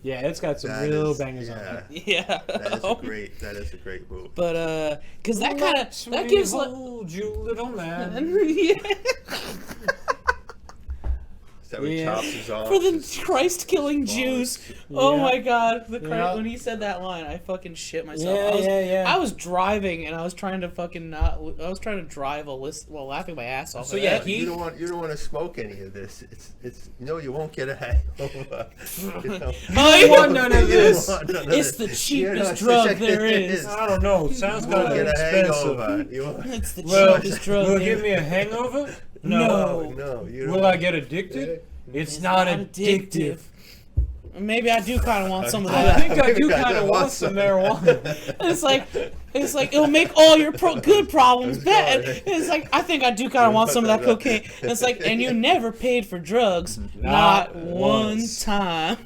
Yeah, it's got some that real is- bangers on yeah, it. Yeah. That is a great movie. But because that kind Let of that me gives like hold you, little man. yeah. Is that when he Yeah. chops his arm? For the Christ-killing Jews. Oh Yeah. my God! Yeah. When he said that line, I fucking shit myself. Yeah. I was driving and I was trying to fucking not. I was trying to drive a list while laughing my ass off. So at yeah, that. he- you don't want to smoke any of this. It's you won't get a hangover. You know? I don't want none of You don't this. want none of It's this. the cheapest You drug there is. I don't know. Sounds You kind won't of get a expensive. hangover. You won't. It's the Well, cheapest drug. will it there. give me a hangover? No. No, you don't. Will I get addicted? It's not addictive. Maybe I do kind of want some of I that. think I do Maybe I kind of do want want some some. marijuana. It's like it'll make all your good problems bad. It's like I think I do kind of want some of that cocaine. And it's like, and you never paid for drugs, not one once. time.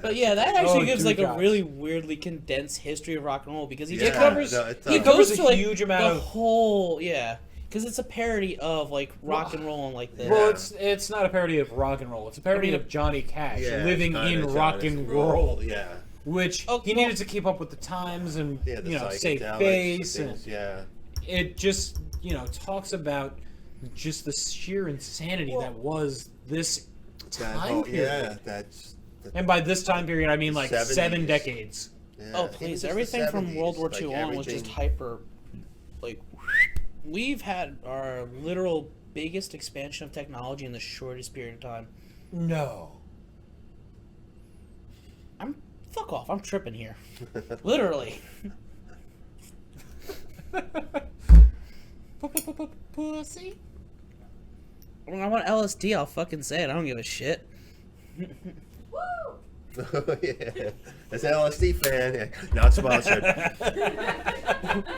But yeah, that actually Oh, gives Dewey like a Cox. really weirdly condensed history of rock and roll because he Yeah, just covers no, it he does. goes Covers to a like huge amount the of- whole because it's a parody of like rock and roll and like the Well, it's not a parody of rock and roll. It's a parody I mean, of Johnny Cash Yeah, living it's kinda in rock Johnny and roll. roll, Yeah. which Oh, he well- needed to keep up with the times and Yeah, the save psychedelics, face, the and things, yeah. it just talks about just the sheer insanity that was this That time whole- period. yeah, that's. And by this time period, I mean like 70s. 7 decades. Yeah, Oh I think please! it's the Everything from 70s, World War like II on was just everything- hyper. Like, we've had our literal biggest expansion of technology in the shortest period of time. No. Fuck off! I'm tripping here. Literally. Pussy. When I want LSD, I'll fucking say it. I don't give a shit. Yeah, as an LSD fan, yeah, not sponsored.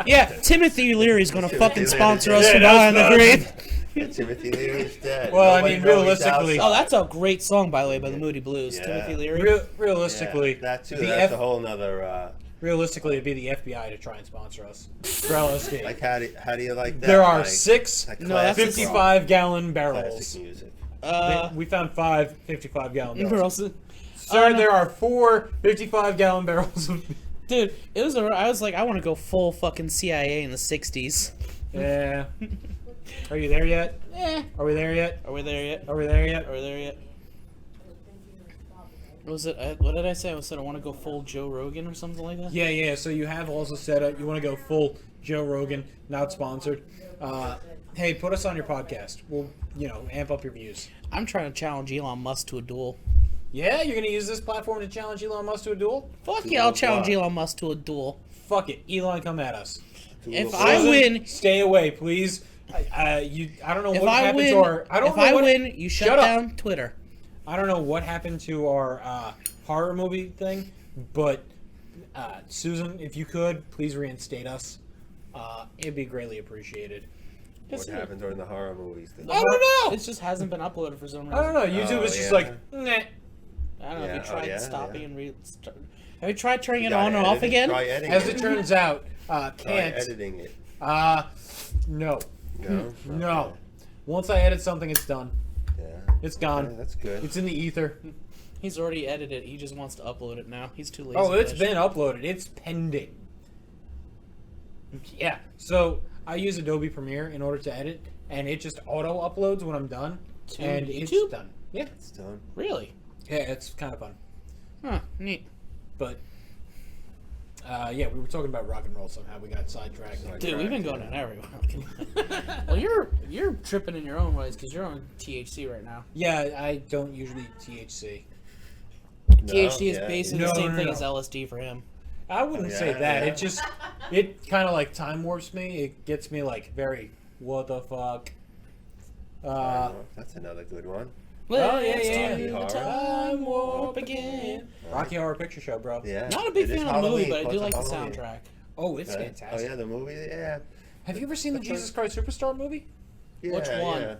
Yeah, Timothy Leary's gonna Timothy fucking Leary. sponsor us Yeah, for that's Behind the not- Grave. Yeah, Timothy Leary's dead. Well, I Nobody mean, knows he's realistically- Oh, outside. that's a great song, by the way, by the Moody Blues. Yeah. Timothy Leary. Realistically, Yeah, that too. the That's a whole nother. realistically, it'd be the FBI to try and sponsor us for LSD. Like how do you like that? There are like, 6 like No, that's classic 55-gallon rock, barrels. classic music. We found 5 55-gallon barrels. Girls. Sir, there are 4 55-gallon barrels of... Dude, I was like, I want to go full fucking CIA in the 60s. Yeah. Are you there yet? Are we there yet? Are we there yet? Are we there yet? Are we there yet? Was it? What did I say? I said I want to go full Joe Rogan or something like that. Yeah. So you have also said you want to go full Joe Rogan, not sponsored. Hey, put us on your podcast. We'll, amp up your views. I'm trying to challenge Elon Musk to a duel. Yeah, you're going to use this platform to challenge Elon Musk to a duel? Fuck yeah, I'll challenge what? Elon Musk to a duel. Fuck it. Elon, come at us. If I Susan, win, stay away, please. I don't know if what I happened win, to our... if I win, you shut up. down Twitter. I don't know what happened to our horror movie thing, but Susan, if you could, please reinstate us. it'd be greatly appreciated. What happened during the horror movies? I don't know. It just hasn't been uploaded for some reason. I don't know. YouTube is just yeah. like, nah. I don't know. Yeah, Have you tried yeah, stopping yeah. and have you tried turning it Gotta on and edit off it, again? Try editing As it turns out, Try can't. editing it. No. No. No. Okay. Once I edit something, it's done. Yeah. It's gone. Okay, that's good. It's in the ether. He's already edited it. He just wants to upload it now. He's too lazy. Oh, for it's that been shit. uploaded. It's pending. Yeah. So I use Adobe Premiere in order to edit, and it just auto uploads when I'm done, To and YouTube? it's done. Yeah. It's done. Really? Yeah, it's kind of fun. Huh. Neat. But yeah, we were talking about rock and roll somehow. We got sidetracked. Dude, we've been going on everywhere. Well, you're tripping in your own ways because you're on THC right now. Yeah, I don't usually THC. No, THC is yeah, basically No, the same no, thing no. as LSD for him. I wouldn't say Yeah, that. yeah. It kind of like time warps me. It gets me like very, what the fuck? That's another good one. Oh, yeah, Let's yeah, do yeah. the time warp again. Rocky Horror Picture Show, bro. Yeah. Not a big It is fan of the movie, Halloween, but I do plus like the Halloween. soundtrack. Oh, it's Okay. fantastic. Oh yeah, the movie. Yeah. Have you ever seen the Jesus Christ Superstar movie? Yeah, Which one? Yeah.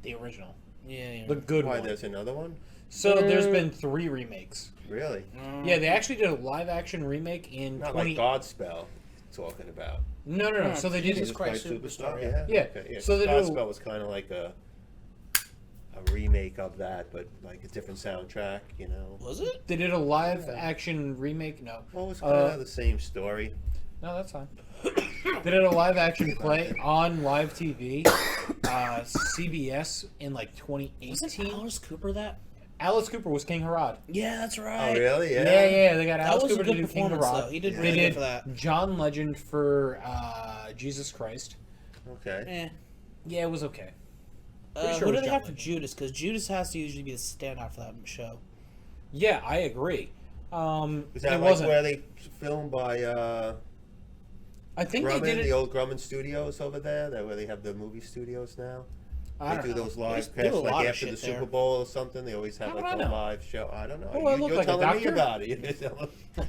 The original. Yeah. The good Why? one. There's another one. So there's been 3 remakes. Really? Yeah, they actually did a live action remake in Not 20... like Godspell. Talking about. No. No, So they did... Jesus Christ Superstar, yeah. Yeah. Okay, yeah. So they do- Godspell was kind of like a remake of that, but like a different soundtrack. You know. Was it? They did a live action remake. No. Well, it was kind of the same story. No, that's fine. They did a live action play on live TV, CBS in like Wasn't 2018. Alice Cooper that? Alice Cooper was King Herod. Yeah, that's Oh, right. really? Yeah. Yeah, they got That Alice was a Cooper to good do King performance, Herod. though. He did Yeah. They really good did for that. John Legend for Jesus Christ. Okay. Eh. Yeah, it was okay. Pretty sure Who it do was they John have for Legend. Judas? Because Judas has to usually be the standout for that show. Yeah, I agree. Is that it like wasn't. where they filmed by I think they Grumman, did the it. old Grumman Studios over there? That where they have the movie studios now. I They don't do know. those They live do a casts lot like of after the shit Super there. Bowl or something. They always have How like would I a know? live show. I don't know. Oh, I You, look you're like a telling me doctor? about it.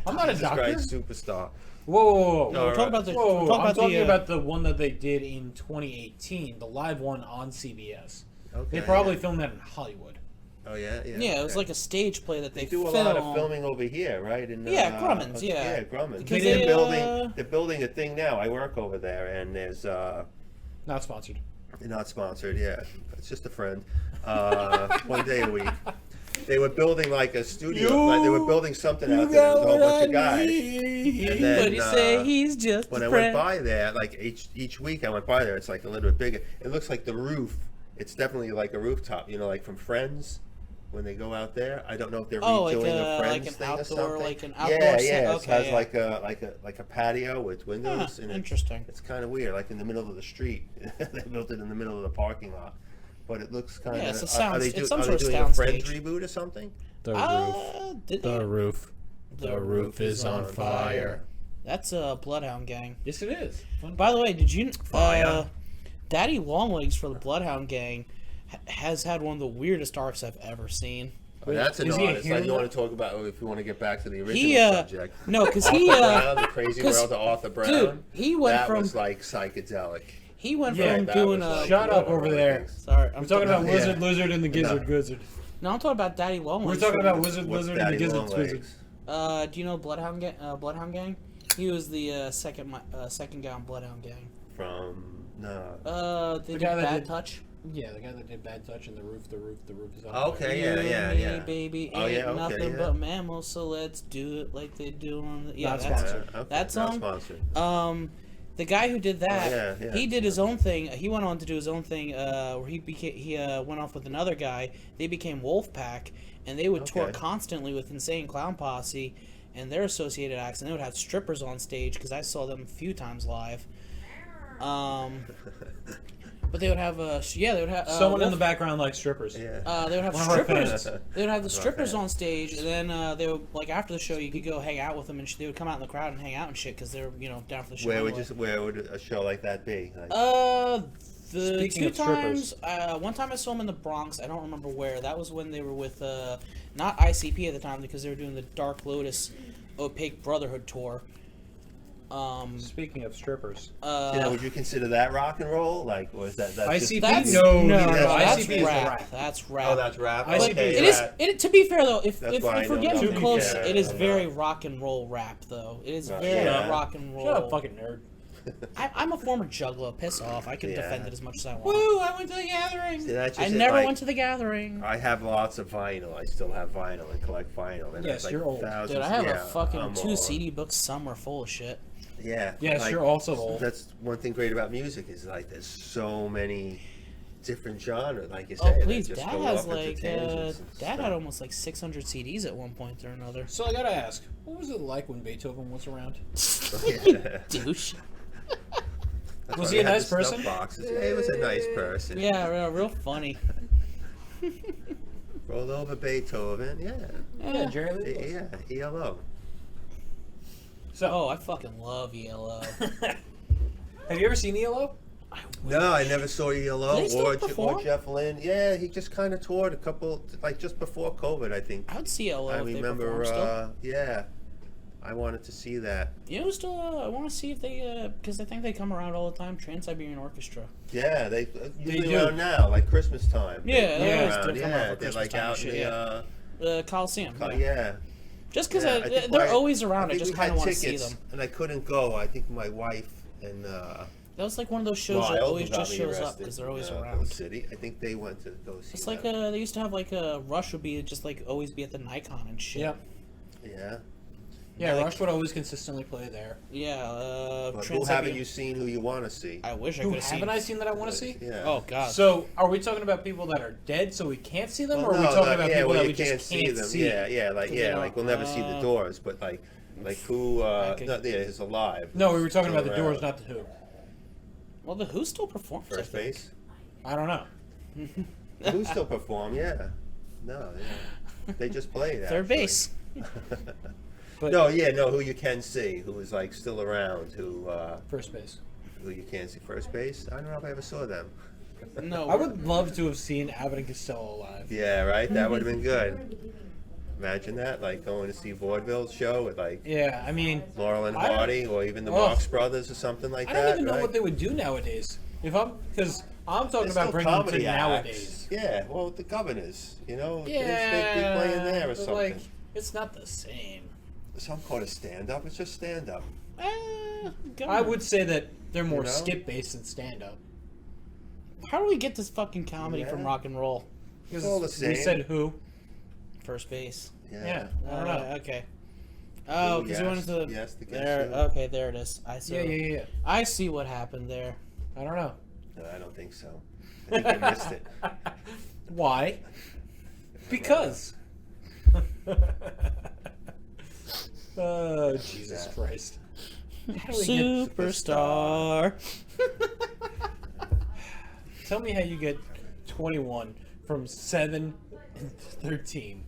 I'm not a Jesus doctor. Christ, superstar. Whoa. No, we're talking about the. Whoa, we're talking I'm about talking the, about the one that they did in 2018, the live one on CBS. Okay. They probably yeah. filmed that in Hollywood. Oh yeah, yeah. Yeah, it was okay. like a stage play that They they do a film. lot of filming over here, right? In, Yeah, Grumman's, yeah. Yeah, Grumman's. Because they're they, building. They're building a thing now. I work over there, and there's Not sponsored. not sponsored. Yeah, it's just a friend. One day a week. They were building like a studio. Like they were building something out there. There was a whole bunch of guys. And then, But he say he's just when a I friend. went by there, like each week I went by there, it's like a little bit bigger. It looks like the roof. It's definitely like a rooftop, you know, like from Friends when they go out there. I don't know if they're redoing a Friends like an thing outdoor, or something. like an outdoor. Yeah, set. yeah. Okay, it has yeah. like a patio with windows. Huh, and interesting. It's kind of weird, like in the middle of the street. They built it in the middle of the parking lot. But it looks kind of. Yeah, it's a Are sound- they, it's some are sort they of doing a Friends soundstage. reboot or something? The Did they? roof. The roof is on fire. That's a Bloodhound Gang. Yes, it is. By the way, did you? Fire. Daddy Longlegs for the Bloodhound Gang has had one of the weirdest arcs I've ever seen. Oh, that's an Is he a artist. Like you hero? want to talk about if you want to get back to the original He subject. no, because Arthur he Brown, the crazy 'cause- world of Arthur Brown. dude, he went that from was like psychedelic. he went Yeah, from That doing was a. like Shut up one of over the there. things. Sorry, We're talking about Yeah. Lizard, Lizard, and the Gizzard, No. Gizzard. No, I'm talking about Daddy Longlegs. We're talking about Wizard, What's Lizard, and the Daddy Gizzard, Gizzard. Longlegs? Do you know Bloodhound Gang? Bloodhound Gang. He was the second guy on Bloodhound Gang. From no. They The did guy that Bad did- Touch. Yeah, the guy that did Bad Touch and the roof is on Oh, okay, You yeah, and yeah, me, yeah. baby, Oh, ain't yeah, okay, nothing yeah. but mammals, so let's do it like they do on the. Yeah, Not that's, sponsored. Okay, that not song. sponsored. The guy who did that, Oh, yeah. he did his own thing. He went on to do his own thing, where he went off with another guy. They became Wolfpack, and they would tour Okay. constantly with Insane Clown Posse and their associated acts, and they would have strippers on stage because I saw them a few times live. But they would have they would have Someone in Wolf- the background likes strippers. Yeah. they would have One of our strippers. fans. They would have the One of our strippers fans. on stage, and then they would like after the show you could go hang out with them, and they would come out in the crowd and hang out and shit because they're down for the show. Where would a show like that be? Like, The Speaking two of strippers. times, one time I saw them in the Bronx. I don't remember where. That was when they were with not ICP at the time because they were doing the Dark Lotus Opaque Brotherhood tour. Speaking of strippers, Would you consider that rock and roll? Like, or is that's ICP? That's No, that's ICP is the rap. rap. That's rap. Oh, that's rap. I see. Okay, It is. rap. To be fair though, if That's why I we're know getting too nothing. close, Yeah, it is I'm very not. rock and roll rap though. It is Right. very Yeah. rock and roll. Shut up, fucking nerd. I'm a former juggalo. Piss off. I can Yeah. defend it as much as I want. Woo! I went to the gathering. See, that's I just it, never like, went to the gathering. I have lots of vinyl. I still have vinyl and collect vinyl. And Yes, that's like you're old. thousands. Dude, I have yeah, a fucking I'm 2 old. CD books somewhere full of shit. Yeah. Yes, like, you're also old. That's one thing great about music is like there's so many different genres. Like you Oh said, please, that just Dad go has off into like tangents and Dad had stuff. almost like 600 CDs at one point or another. So I gotta ask, what was it like when Beethoven was around? Yeah. Douche. That's Was why he a they had nice the snuff person? Boxes. Yeah, he was a nice person. Yeah, real funny. Rolled over Beethoven. Yeah. Yeah, Jerry Lee Lewis. Yeah. ELO. So, Oh, I fucking love ELO. have you ever seen ELO? No, I never saw ELO Do they still or perform? Jeff Lynne. Yeah, he just kind of toured a couple, like just before COVID, I think. I would see ELO I if they remember, perform still. yeah, I wanted to see that. You know, still, I want to see if they, because I think they come around all the time. Trans-Siberian Orchestra. Yeah, they usually do. around now, like Christmas time. Yeah, they they come always around. do come Yeah, around for they're Christmas like time and out shit, in yeah. the, Coliseum. yeah. Just because Yeah, I think they're my- always around, I think just we kind had of want to see tickets, them. and I couldn't go. I think my wife and That was like one of those shows that Lyle, always who got just me shows up arrested because they're always in, around. Coast City. I think they went to go see. It's like them. they used to have like Rush would be just like always be at the Nikon and shit. Yep. Yeah. Yeah, Like- Rush would always consistently play there. Yeah. But who Trans-Siberian- haven't you seen? Who you want to see? I wish I Who could have seen. haven't I seen that I want to see? Yeah. Oh God. So, are we talking about people that are dead so we can't see them, Well, or are we no, talking no, about yeah, people well, that you we just can't see them. see? Yeah, like Because they don't- like we'll never see the Doors, but like who? Okay. No, yeah, is alive. No, we were talking Still about the Doors, around. not the Who. well, the Who still performs. I First think. base. I don't know. Who still perform? Yeah. No, yeah. They just played. Third actually. base. But No, yeah, no. Who you can see? Who is like still around? first base. Who you can't see? First base. I don't know if I ever saw them. No. I would love to have seen Abbott and Costello live. Yeah, right. That would have been good. Imagine that, like going to see Vaudeville's show with like Yeah, I mean, Laurel and I don't- Hardy, or even the Oh. Marx Brothers, or something like I that. don't even know right? what they would do nowadays. Because I'm talking There's about still bringing them to comedy acts. nowadays. Yeah, well, the Governors, you know, they'd Yeah, be playing there or but, something. like, it's not the same. Some call it stand-up. It's just stand-up. I would say that they're more know? skip based than stand up. How do we get this fucking comedy Yeah. from rock and roll? It's all the We same. said Who. First base. Yeah, I don't know. Alright, okay. Oh, because we went Yes, to yes, the there. Guess Who. Okay, there it is. I see. Yeah. I see what happened there. I don't know. No, I don't think so. I think I missed it. Why? Because. Oh, Jesus Yeah. Christ. How do we get Superstar. Tell me how you get 21 from 7 and 13.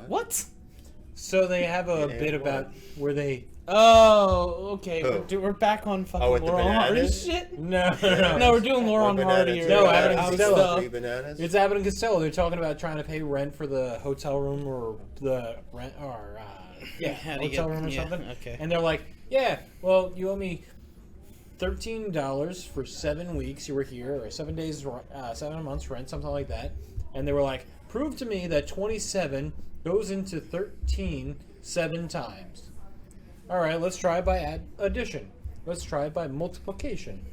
What? So they have a Yeah, bit what? about where they. Oh, okay. Who? We're back on fucking Oh, with the Laurel Hardy bananas? shit. No. No, we're doing Laurel Or Hardy. bananas. Or No, Yeah, Abbott and bananas. Costello. Three bananas. It's Abbott and Costello. They're talking about trying to pay rent for the hotel room or the rent or How do you hotel get- room or yeah, something. okay. And they're like, yeah, well, you owe me $13 for 7 weeks you were here, or 7 days, 7 months rent, something like that. And they were like, prove to me that 27 goes into 13 7 times. All right, let's try it by addition. Let's try it by multiplication.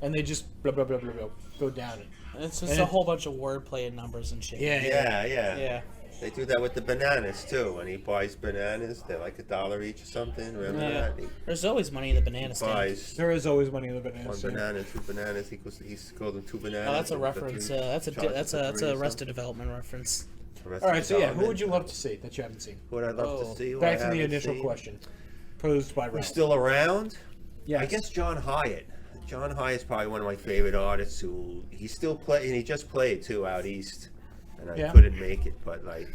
And they just blah blah blah blah blah go down it. It's just And a it- whole bunch of wordplay and numbers and shit. Yeah. Yeah. They do that with the bananas too. When he buys bananas, they're like $1 each or something. Remember Yeah. that? He There's always money in the banana stand. buys There is always money in the banana one stand. banana, 2 bananas equals. He's called them 2 bananas. Oh, that's a and the reference. three That's charges a for three or Arrested something. Development reference. Arrested All right, so yeah, who Development. would you love to see that you haven't seen? Who would I love Oh. to see? who Back I to the haven't initial seen? question posed by Who's Ralph. still around? Yes. I guess John Hyatt. John Hyatt's probably one of my favorite artists. Who he still play, and he just played too out east, and I Yeah. couldn't make it. But like,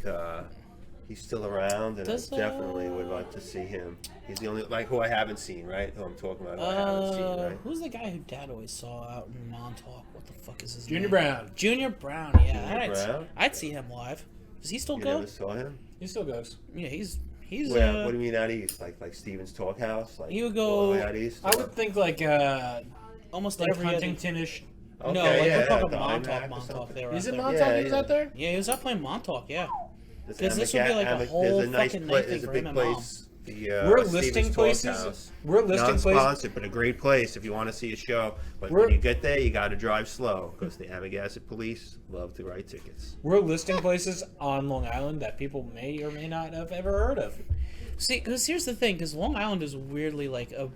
he's still around, and Does, I definitely would like to see him. He's the only like who I haven't seen, right? Who I'm talking about? Who I haven't seen, right? Who's the guy who Dad always saw out in Montauk? What the fuck is his Junior name? Brown. Junior Brown. Yeah, Junior Brown? I'd see him live. Does he still You go? never saw him? He still goes. Yeah, he's He's Where? What do you mean out east? Like Stevens Talk House? Like He would all the way go- out east. I would think like almost like every other- Huntington-ish. Okay, No, like yeah, we're talking the Montauk. IMAC or Montauk. something. They were Is out it there. Montauk? Yeah, He was yeah. out there. Yeah, he was out playing Montauk. Yeah. There's 'Cause this would be like a Amic- whole there's a nice fucking pla- night thing There's a for big him and Mom. place. We're Stevens listing Talk places. House. We're listing places. Non-sponsored, but a great place if you want to see a show. But We're- when you get there, you got to drive slow because the Amagassett police love to write tickets. We're listing places on Long Island that people may or may not have ever heard of. See, because here's the thing, because Long Island is weirdly like a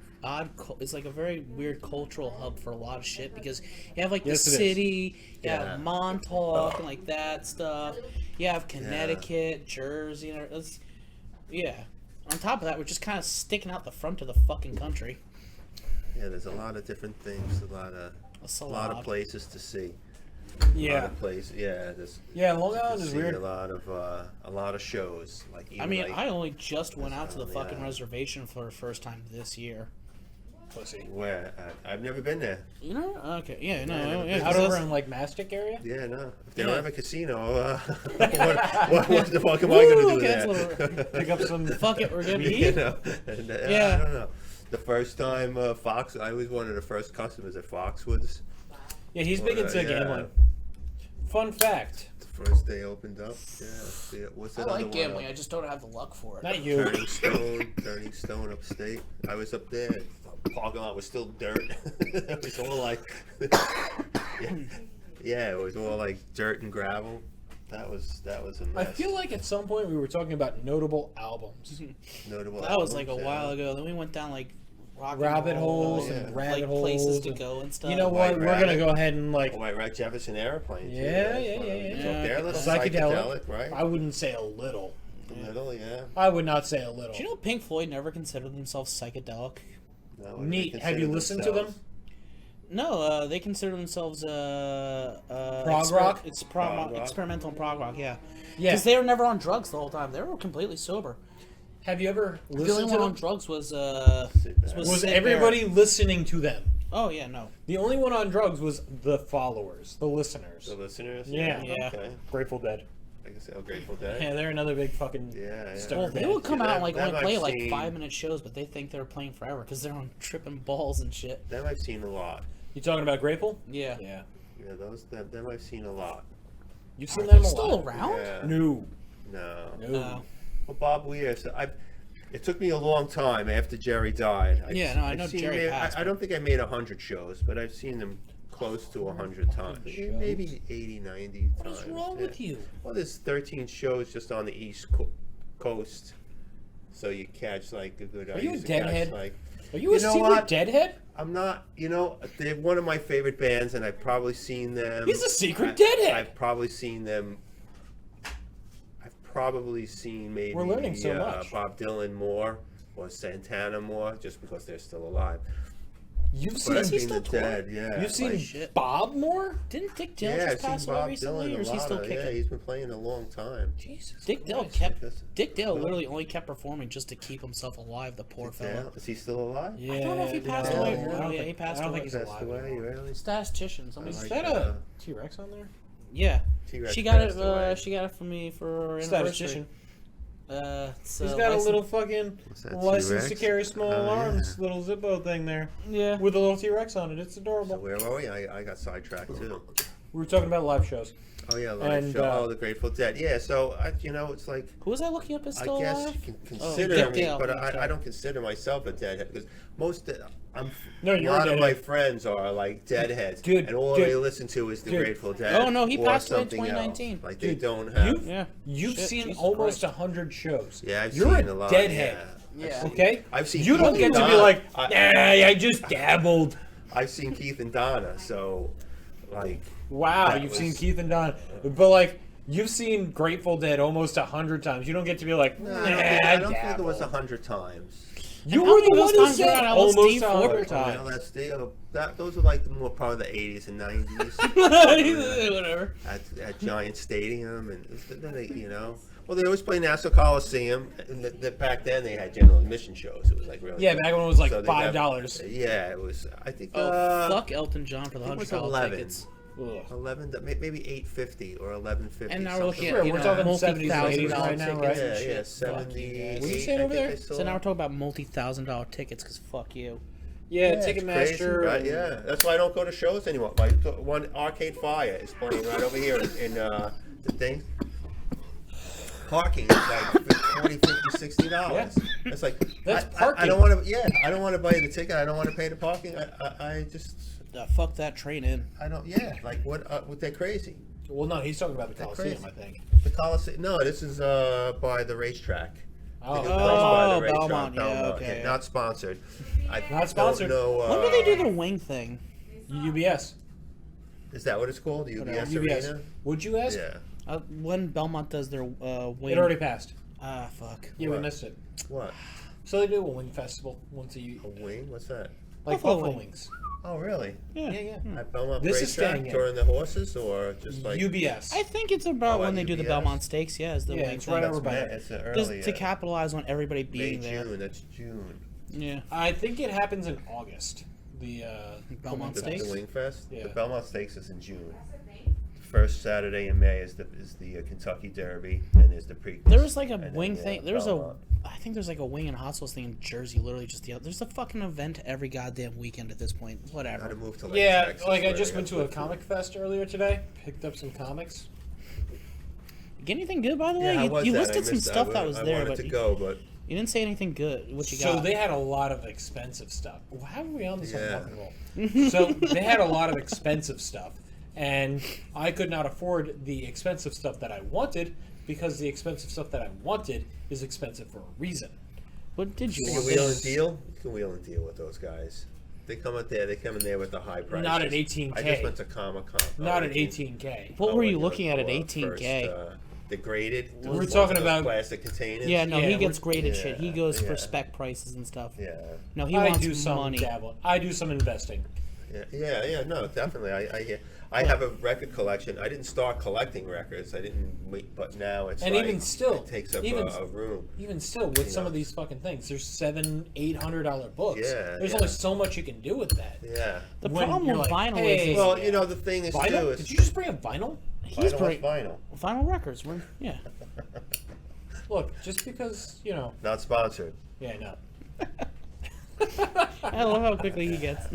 it's like a very weird cultural hub for a lot of shit. Because you have like Yes, the it is. city, you Yeah. have Montauk and like that stuff. You have Connecticut, Jersey, and yeah. On top of that, we're just kind of sticking out the front of the fucking country. Yeah, there's a lot of different things, a lot That's a of lot. places to see. A lot Yeah, of places. Yeah, there's yeah. Long to Island is see weird. a lot of shows. Like even I mean, like, I only just went out to the Yeah. fucking reservation for the first time this year. Pussy. where I've never been there. You know? Okay, yeah, no, Yeah, yeah. Out 'cause over that's- in like Mastic area. Yeah, no. If they Yeah. don't have a casino, what the fuck am I going to do Woo, okay, there? that's a little- Pick up some. Fuck it, we're good. You know, and, Yeah. I don't know. The first time Fox, I was one of the first customers at Foxwoods. Yeah, he's big into Yeah. gambling. Fun fact. The first day opened up. Yeah. What's I that other like one? gambling. I just don't have the luck for it. Not you. Turning Stone upstate. I was up there. The parking lot was still dirt. It was all like, yeah, it was all like dirt and gravel. That was a mess. I feel like at some point we were talking about notable albums, notable. That was like a albums, while yeah. ago. Then we went down like rock and rabbit roll holes and yeah. rabbit like holes. places to and- go and stuff. You know White what? We're gonna Rabbit. go ahead and like. Oh, White Rat Jefferson Airplane. Too. Yeah, That's yeah, one yeah, of the yeah. joke. They're a little Psychedelic. right? I wouldn't say a little. A little, yeah. I would not say a little. Do you know Pink Floyd never considered themselves psychedelic? No, they Neat. Have consider you listened to them? themselves- No, they consider themselves Prog rock? It's Prog rock? experimental prog rock, yeah. Yeah. Because they were never on drugs the whole time. They were completely sober. Have you ever The only listened to one on them? drugs was Sid Barrett. Was Sid everybody Barrett. listening to them? Oh yeah, no. The only one on drugs was the followers, the listeners. The listeners? Yeah. Yeah. Okay. Grateful Dead. I guess oh, Grateful Dead. Yeah, they're another big fucking. Yeah, yeah. Stoner Well, they band. would come Yeah, out and like that only play I've like seen. 5-minute shows, but they think they're playing forever because they're on tripping balls and shit. Them I've seen a lot. You talking about Grateful? Yeah. Yeah. Yeah, them I've seen a lot. You've seen Are them they a still lot. around? Yeah. No. No. No. Well, Bob Weir. So it took me a long time after Jerry died. Yeah, no, I I've know seen Jerry maybe- passed, I don't think I made 100 shows, but I've seen them close to 100 times. shows? Maybe 80, 90 What times. is wrong yeah. with you? Well, there's 13 shows just on the East Coast, so you catch like a good. Are I you a used to catch, Deadhead? Like, Are you a You know secret what? Deadhead? I'm not. You know, they're one of my favorite bands, and I've probably seen them. He's a secret Deadhead. I've probably seen them. I've probably seen maybe We're learning so much. Bob Dylan more or Santana more, just because they're still alive. You've But seen. I've he seen still the touring? Dead. Yeah. You've seen shit. Bob Moore? Didn't Dick Yeah, Dale I've just seen pass away Bob recently, Dylan or a is he lot. still kicking? Yeah, he's been playing a long time. Jesus. Dick Dale Christ. kept. Just- Dick Dale literally only kept performing just to keep himself alive. The poor fella. Yeah. Is he still alive? Yeah, I don't know if he passed no, away. I don't Oh, yeah, think- he passed I don't away. think he's Passed alive away, anymore. really? Statistician. Somebody. I Is like that a uh, T-Rex on there? Yeah. T-Rex She got it. passed away. She got it from me for anniversary. Statistician. It's, He's got a license- little fucking What's that, license to T-Rex? carry small Oh, arms, yeah. little Zippo thing there Yeah. with a little T-Rex on it. It's So adorable. where were we? I got sidetracked too. We were talking about live shows. Oh yeah, live And, show. uh, Oh, the Grateful Dead. Yeah, so it's like Who was I looking up as I still guess alive? you can Oh, consider Dick me, Dale. but I'm sorry. I don't consider myself a deadhead because No, a you're a lot of my deadhead. friends are like deadheads, Dude, and all dude. they listen to is the Dude. Grateful Dead. Oh, no, he or passed away in something else. 2019. Like Dude, they don't have. you've- Yeah. You've Shit, seen Jesus almost Christ. 100 shows. Yeah, I've You're seen a a lot. deadhead. Yeah. Okay? I've seen You don't Keith get and to be Donna. like, I just dabbled. I've seen Keith and Donna, so like Wow, That you've was- seen Keith and Don. But like, you've seen Grateful Dead almost 100 times. You don't get to be like, no, nah, I don't think it was dabbled." 100 times. You And how were many the of one those who times were said on almost LSD 100 for? Well, times. those are like the more part of the 80s and 90s. Whatever. at Giant Stadium, and then well, they always play Nassau Coliseum. And back then, they had general admission shows. It was like really Yeah, back when it was like So they'd have- $5. Yeah, it was. I think. Oh, fuck Elton John for the I think it was $100 11. tickets. Ugh. 11, maybe 850 or 1150. And now we're looking at Sure, you we're know, talking 70s, multi-thousand 80s dollar right now, tickets right? and Yeah, shit. yeah, Fuck you 70. guys. What did you say over there? So now we're talking about multi-$1,000 tickets because fuck you. Yeah, It's crazy, Ticketmaster. right? Yeah, that's why I don't go to shows anymore. Like one Arcade Fire is playing right over here in the thing. Parking is like $40, $50, $60. Yeah. It's like That's I parking. don't want to. Yeah, I don't want to buy the ticket. I don't want to pay the parking. I just Fuck that train in. I don't. Yeah, like what? They're crazy. Well, no, he's talking about the They're Coliseum, crazy. I think. The Coliseum. No, this is by the racetrack. Oh, The new oh, place by the racetrack, Belmont, yeah, okay, yeah. Not sponsored. I Not sponsored. Don't know, When do they do their wing thing? UBS. Is that what it's called? The UBS UBS. Arena? Would you ask? Yeah. When Belmont does their wing. It already passed. Ah, fuck. You What? missed it. What? So they do a wing festival once a year. A wing? What's that? Like Buffalo buffalo wing. wings. Oh, really? Yeah. Yeah. At Belmont This is Racetrack staying in. during the horses, or just like UBS. I think it's about Oh, when at they do the UBS? Belmont Stakes. Yeah, is the Yeah, wing it's thing. right That's over by May- there. It's Just early. to capitalize on everybody May, being there. June. That's June. Yeah. I think it happens in August. The Belmont The, Stakes? the Wing Fest. Yeah. The Belmont Stakes is in June. The first Saturday in May is the Kentucky Derby, and there's the Preakness. There was like a and then, wing yeah, thing. There was Belmont. I think there's like a wing and hot sauce thing in Jersey. Literally just there's a fucking event every goddamn weekend at this point. Gotta Whatever. move to Yeah, Texas like I where just they went got to a good comic food. fest earlier today. Picked up some comics. Get anything good by the way? Yeah, how was You that? I listed some missed stuff that I was wa- I there, wanted but to go, but you didn't say anything good. What you got? So they had a lot of expensive stuff. Well, how are we on this on Yeah. rock and roll? So they had a lot of expensive stuff, and I could not afford the expensive stuff that I wanted because the expensive stuff that I wanted is expensive for a reason. What did you you want? can wheel and deal. You can wheel and deal with those guys. They come out there. They come in there with the high prices. Not at 18K. I just went to Comic Con. Not at 18K. What were you when looking at go, 18K? First, the graded. We're ones talking with about- plastic containers. Yeah, no, Yeah, he we're- gets graded shit. He yeah, goes for yeah. spec prices and stuff. Yeah. No, he I wants do some money. dabble. I do some investing. Yeah. No, definitely. I have a record collection. I didn't start collecting records. I didn't wait, but now it's And like, even still, it takes up even- a room. Even still, with You some know. of these fucking things, there's $700-800 books. Yeah, There's yeah. only so much you can do with that. Yeah. The When problem you're with like, vinyl hey, is Well, you know the thing is too Vinyl? is Did you just bring up vinyl? he's vinyl, great. vinyl. Vinyl records. Yeah. Look, just because Not sponsored. yeah, no. I love how quickly he gets.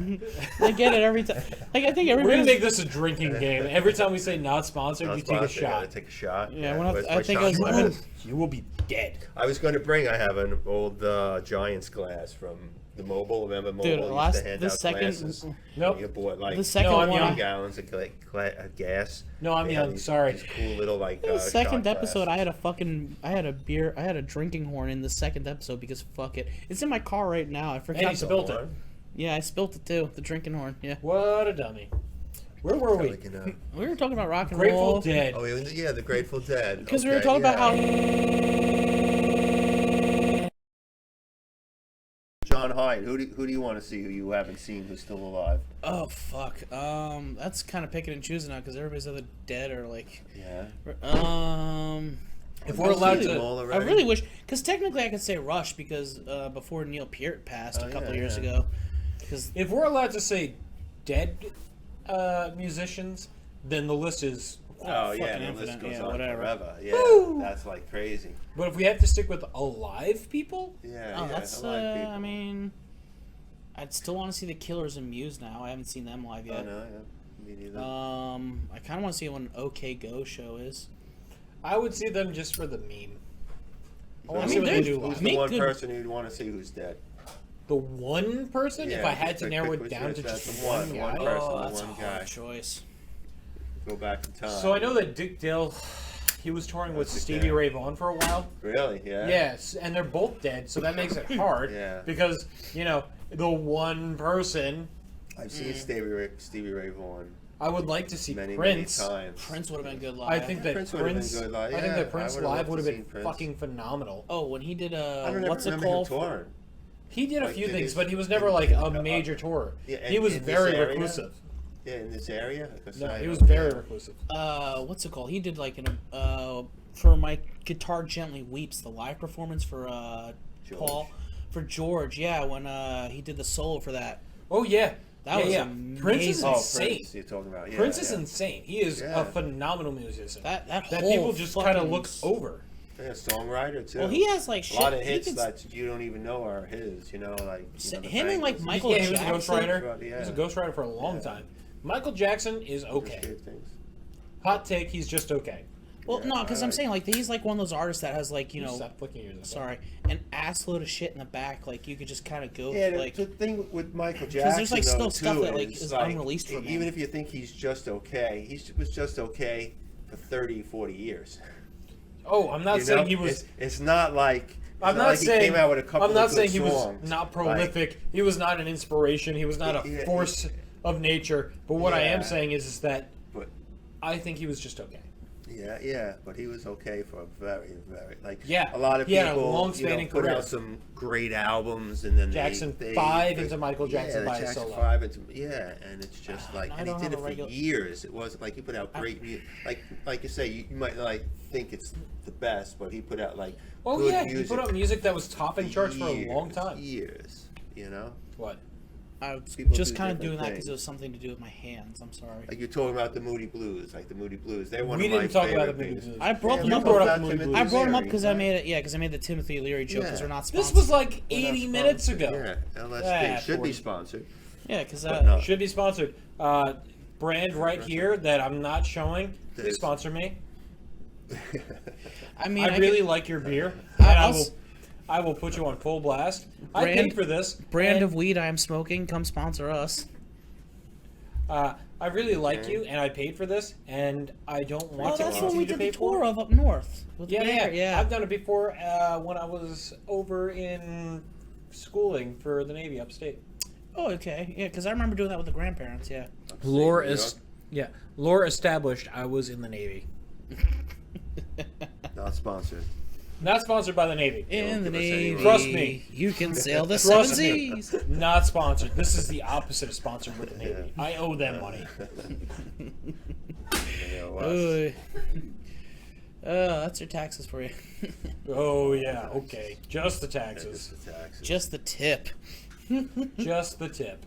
I get it every time. Like I think We're everybody. gonna make this a drinking game. Every time we say not sponsored, Not you take a sponsored. Gotta shot. take a shot. Yeah, when I- where's I my think shot I was- glass? I've been- You will be dead. I was going to bring. I have an old Giants glass from the Mobile. Remember Mobile Dude, used last- to hand the out second- glasses. Nope. You bought like The second No, I'm 1 young. gallons of gas. No, I'm They had young. these- Sorry. These cool little like. The second shot episode, I glasses. had a beer, I had a drinking horn in the second episode because fuck it. It's in my car right now. I forgot. And he to- spilled it. Horn. Yeah, I spilt it too. The drinking horn. Yeah. What a dummy. Where were we? Like, you know. We were talking about rock and Grateful roll. Dead. Oh yeah, the Grateful Dead. Because we were Okay, talking about how. John Hyde. Who do you want to see? Who you haven't seen? Who's still alive? Oh fuck. That's kind of picking and choosing now because everybody's either dead or like. Yeah. If we're allowed Seen them to, all I already? really wish, because technically I could say Rush because before Neil Peart passed Oh, a couple yeah, years yeah. ago. Because if we're allowed to say dead musicians, then the list is. Oh yeah, fucking the list infinite, goes yeah, on whatever. forever. Yeah, Woo! that's like crazy. But if we have to stick with alive people, Yeah, oh, yeah, that's a lot of people. I mean, I'd still want to see the Killers and Muse now. I haven't seen them live Oh yet. no, yeah, me neither. I kind of want to see what an OK Go show is. I would see them just for the meme. I want I to see mean, what they there's- do Who's live. the Make one good- person you'd want to see who's dead? The one person, if Yeah, I had just to like narrow pick it which down to is just that the one one guy. person. Oh, that's a one hard guy. choice. Go back in time. So I know that Dick Dale, he was touring with That's the Stevie guy. Ray Vaughan for a while. Really? Yeah. Yes, and they're both dead, so that makes it hard. Yeah. Because the one person I've seen Stevie Ray Vaughan I would like to see many Prince. times. Prince would have been good live. I think that Prince Prince. would've been good live. I think Yeah, that Prince I would've live loved would have to been see Prince. fucking phenomenal. Oh, when he did I don't what's it remember called? him touring. He did a Like, few did things, he- but he was never like a major tour. Yeah, he was in this very area? reclusive. Yeah, in this area. No, he was very reclusive. What's it called? He did like for My Guitar Gently Weeps, the live performance for George. Paul, for George. Yeah, when he did the solo for that. Oh yeah, That was yeah. amazing. Prince is Oh, insane. Prince, you're talking about. Yeah, Prince is yeah. insane. He is Yeah. a phenomenal musician. That that whole people just kind of fucking look over. Yeah, songwriter too. Well, he has like a shit. lot of he hits can- that you don't even know are his. You know, like the him and like bangers. Michael Yeah, he was a Jackson. ghostwriter. He was a Yeah. ghostwriter for a long Yeah. time. Michael Jackson is Just okay. good things. Hot take, he's just okay. Well, Yeah, no, because I I'm like- saying like he's like one of those artists that has like Stop flicking yours. sorry, an assload of shit in the back. Like you could just kind of go Yeah, like. the thing with Michael Jackson, there's, like, though, still stuff too, that, like, is unreleased from even him. if you think he's just okay, he was just okay for 30, 40 years. Oh, I'm not You saying know? he was. It's not like. I'm it's not like saying. he came out with a couple I'm not of good saying he was songs. not Like, prolific. He was not an inspiration. He was not a Yeah, force of nature. But what I am Yeah. saying is that but I think he was just okay. yeah, but he was okay for a very, very Yeah, A lot of he had a people, long-spanning put career. out some great albums, and then Jackson they 5 into Michael Jackson yeah, by Jackson solo. 5 into and it's just like, I and he don't did have it a for regular- years. It wasn't like he put out great music. Like you say, you might like think it's the best, but he put out like Oh good yeah, music he put out music that was topping charts for a long time. Years, you know. What? I was People just do kind of different doing that because things. it was something to do with my hands. I'm sorry. Like you're talking about the Moody Blues, like the Moody Blues. They're one We of my didn't talk about favorite the Moody things. Blues. I brought them You up. brought up about Moody Timothy Blues. I brought them up Leary, because I right? made it. Yeah, because I made the Timothy Leary joke because Yeah. we're not sponsored. This was like We're not 80 minutes sponsored. ago. Yeah, unless Ah, they should 40. be sponsored. Yeah, because But no. Should be sponsored. Brand right here that I'm not showing. Please This. sponsor me. I mean, I really like your beer. And I will put you on full blast. I Brand- paid for this. brand and, of weed I am smoking. Come sponsor us. I really like you, and I paid for this, and I don't want Oh, to that's continue what we to did pay the for tour it. of up north. With Yeah, Bear, yeah, I've done it before when I was over in schooling for the Navy upstate. Oh, okay. Yeah, because I remember doing that with the grandparents. Yeah. Lore New York. is lore established. I was in the Navy. Not sponsored. Not sponsored by the Navy. In the give us any Navy, Trust me. you can sail the seven Trust me. seas. Not sponsored. This is the opposite of sponsored with the Navy. Yeah. I owe them money. You know, us. Oy. That's your taxes for you. Oh yeah, okay. Just the Yeah, taxes. just the taxes. Just the tip. Just the tip.